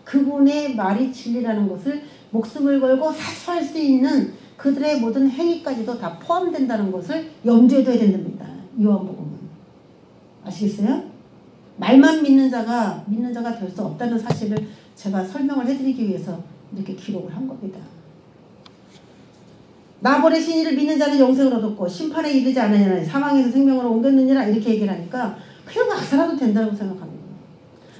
그분의 말이 진리라는 것을 목숨을 걸고 사수할 수 있는 그들의 모든 행위까지도 다 포함된다는 것을 염두에 둬야 된답니다. 요한복음은. 아시겠어요? 말만 믿는 자가 될 수 없다는 사실을 제가 설명을 해드리기 위해서 이렇게 기록을 한 겁니다. 나 버리신 이를 믿는 자는 영생을 얻었고 심판에 이르지 않으냐니 사망에서 생명으로 옮겼느니라 이렇게 얘기를 하니까 그냥 막 살아도 된다고 생각합니다.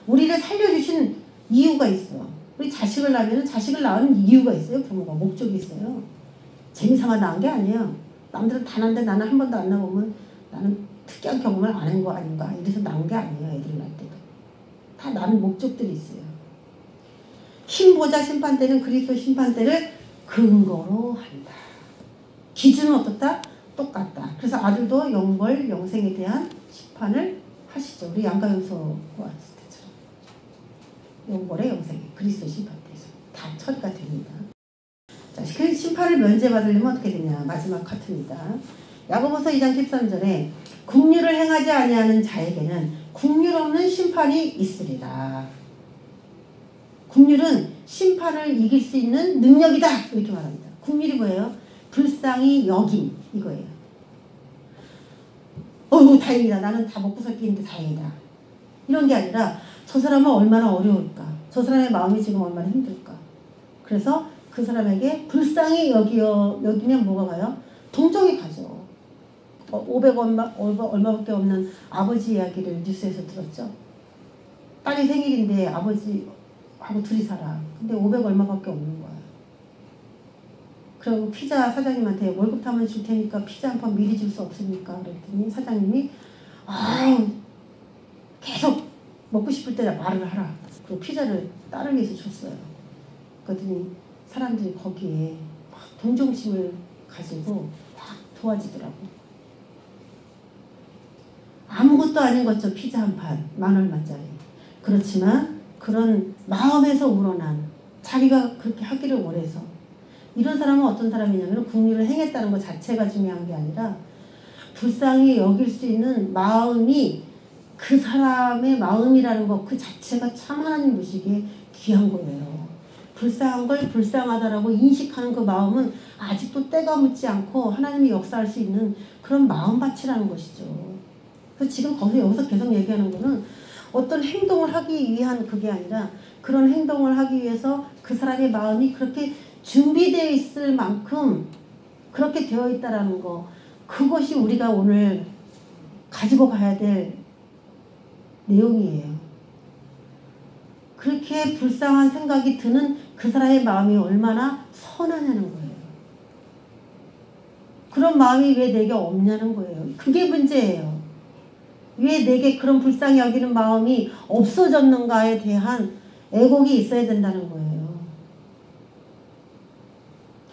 우리를 살려주신 이유가 있어. 우리 자식을 낳으면 자식을 낳은 이유가 있어요. 부모가 목적이 있어요. 재미삼아 낳은 게 아니에요. 남들은 다 낳는데 나는 한 번도 안 낳아보면 나는 특이한 경험을 안 한 거 아닌가 이래서 낳은 게 아니에요. 애들을 낳을 때도 다 낳는 목적들이 있어요. 흰보자 심판 때는 그리스도 심판 때를 근거로 한다. 기준은 어떻다? 똑같다. 그래서 아들도 영벌, 영생에 대한 심판을 하시죠. 우리 양가요소가 왔을 때처럼. 영벌의 영생에 그리스도 심판 때에서 다 처리가 됩니다. 자, 그 심판을 면제받으려면 어떻게 되냐? 마지막 카트입니다. 야고보서 2장 13절에 국률을 행하지 아니하는 자에게는 국률 없는 심판이 있으리라. 국률은 심판을 이길 수 있는 능력이다. 이렇게 말합니다. 국률이 뭐예요? 불쌍히 여김 이거예요. 어휴 다행이다. 나는 다 먹고 살 게 있는데 다행이다. 이런 게 아니라 저 사람은 얼마나 어려울까. 저 사람의 마음이 지금 얼마나 힘들까. 그래서 그 사람에게 불쌍히 여기면 뭐가 가요? 동정이 가죠. 500 얼마밖에 없는 아버지 이야기를 뉴스에서 들었죠. 딸이 생일인데 아버지하고 둘이 살아. 근데 500 얼마밖에 없는 거야. 그리고 피자 사장님한테 월급 타면 줄 테니까 피자 한 판 미리 줄 수 없습니까? 그랬더니 사장님이 계속 먹고 싶을 때 말을 하라. 그리고 피자를 딸을 위해서 줬어요. 그랬더니 사람들이 거기에 막 동정심을 가지고 막 도와지더라고. 아무것도 아닌 것죠. 피자 한 판, 10,000원짜리. 그렇지만 그런 마음에서 우러난 자기가 그렇게 하기를 원해서 이런 사람은 어떤 사람이냐면 국리를 행했다는 것 자체가 중요한 게 아니라 불쌍히 여길 수 있는 마음이 그 사람의 마음이라는 것 그 자체가 참 하나님 보시기에 귀한 거예요. 불쌍한 걸 불쌍하다라고 인식하는 그 마음은 아직도 때가 묻지 않고 하나님이 역사할 수 있는 그런 마음밭이라는 것이죠. 그래서 지금 여기서 계속 얘기하는 거는 어떤 행동을 하기 위한 그게 아니라 그런 행동을 하기 위해서 그 사람의 마음이 그렇게 준비되어 있을 만큼 그렇게 되어 있다라는 거 그것이 우리가 오늘 가지고 가야 될 내용이에요. 그렇게 불쌍한 생각이 드는 그 사람의 마음이 얼마나 선하냐는 거예요. 그런 마음이 왜 내게 없냐는 거예요. 그게 문제예요. 왜 내게 그런 불쌍히 여기는 마음이 없어졌는가에 대한 애곡이 있어야 된다는 거예요.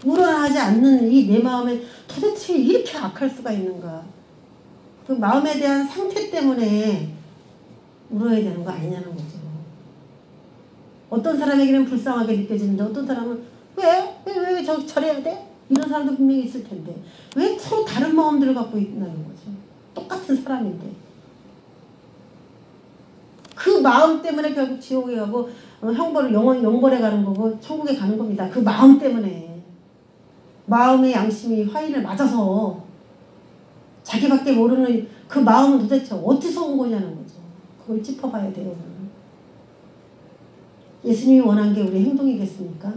우러나지 않는 이 내 마음에 도대체 이렇게 악할 수가 있는가. 그 마음에 대한 상태 때문에 울어야 되는 거 아니냐는 거죠. 어떤 사람에게는 불쌍하게 느껴지는데 어떤 사람은 왜 저래야 돼? 이런 사람도 분명히 있을 텐데 왜 서로 다른 마음들을 갖고 있다는 거죠. 똑같은 사람인데 그 마음 때문에 결국 지옥에 가고 영벌에 가는 거고 천국에 가는 겁니다. 그 마음 때문에 마음의 양심이 화인을 맞아서 자기밖에 모르는 그 마음은 도대체 어디서 온 거냐는 거죠. 그걸 짚어봐야 돼요. 예수님이 원한 게 우리의 행동이겠습니까?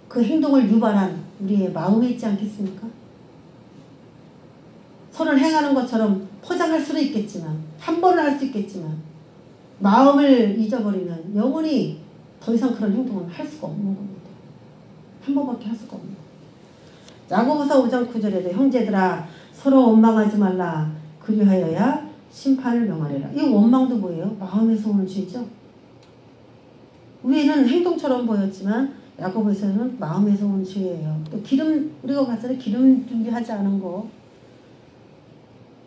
그 행동을 유발한 우리의 마음에 있지 않겠습니까? 선을 행하는 것처럼 포장할 수도 있겠지만 한 번은 할 수 있겠지만 마음을 잊어버리면 영원히 더 이상 그런 행동을 할 수가 없는 겁니다. 한 번밖에 할 수가 없는 겁니다. 야고보서 5장 9절에도 형제들아 서로 원망하지 말라 그리하여야 심판을 명하리라. 이 원망도 뭐예요? 마음에서 오는 죄죠. 위에는 행동처럼 보였지만 야고보서는 마음에서 오는 죄예요. 또 우리가 봤을 때 기름 준비하지 않은 거,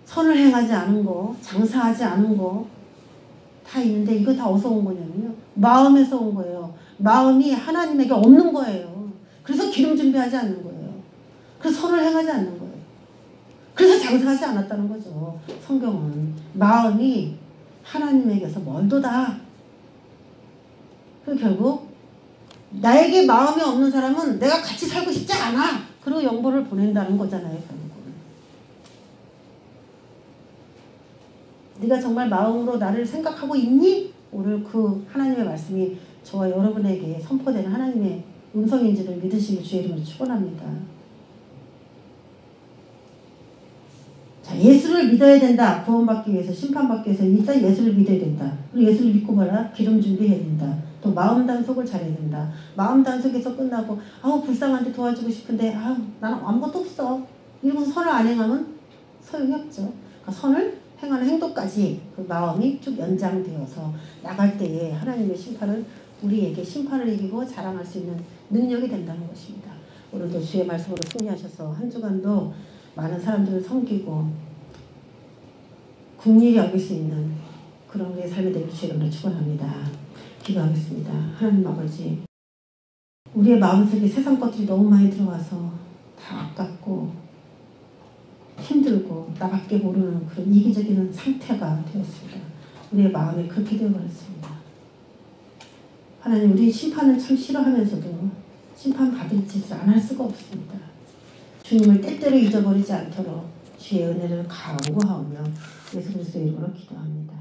선을 행하지 않은 거, 장사하지 않은 거 다 있는데 이거 다 어디서 온 거냐면요. 마음에서 온 거예요. 마음이 하나님에게 없는 거예요. 그래서 기름 준비하지 않는 거예요. 그래서 선을 행하지 않는 거예요. 그래서 장사하지 않았다는 거죠. 성경은 마음이 하나님에게서 멀도다. 그리고 결국 나에게 마음이 없는 사람은 내가 같이 살고 싶지 않아. 그리고 영보를 보낸다는 거잖아요. 결국은. 네가 정말 마음으로 나를 생각하고 있니? 오늘 그 하나님의 말씀이 저와 여러분에게 선포되는 하나님의 음성인지를 믿으시길 주의 이름으로 축원합니다. 자, 예수를 믿어야 된다. 구원받기 위해서, 심판받기 위해서 일단 예수를 믿어야 된다. 그리고 예수를 믿고 봐라. 기름 준비해야 된다. 또 마음 단속을 잘해야 된다. 마음 단속에서 끝나고 아우 불쌍한데 도와주고 싶은데 아우 나는 아무것도 없어. 이러고서 선을 안 행하면 소용이 없죠. 그러니까 선을 행하는 행동까지 그 마음이 쭉 연장되어서 나갈 때에 하나님의 심판은 우리에게 심판을 이기고 자랑할 수 있는 능력이 된다는 것입니다. 오늘도 주의 말씀으로 승리하셔서 한 주간도 많은 사람들을 섬기고 긍휼히 여길 수 있는 그런 우리의 삶이 되길 주의 이름으로 축원합니다. 기도하겠습니다. 하나님 아버지, 우리의 마음속에 세상 것들이 너무 많이 들어와서 다 아깝고 힘들고 나밖에 모르는 그런 이기적인 상태가 되었습니다. 우리의 마음이 그렇게 되어버렸습니다. 하나님, 우리 심판을 참 싫어하면서도 심판받을 짓을 안 할 수가 없습니다. 주님을 때때로 잊어버리지 않도록 주의 은혜를 강구하오며 예수 그리스도의 이름으로 기도합니다.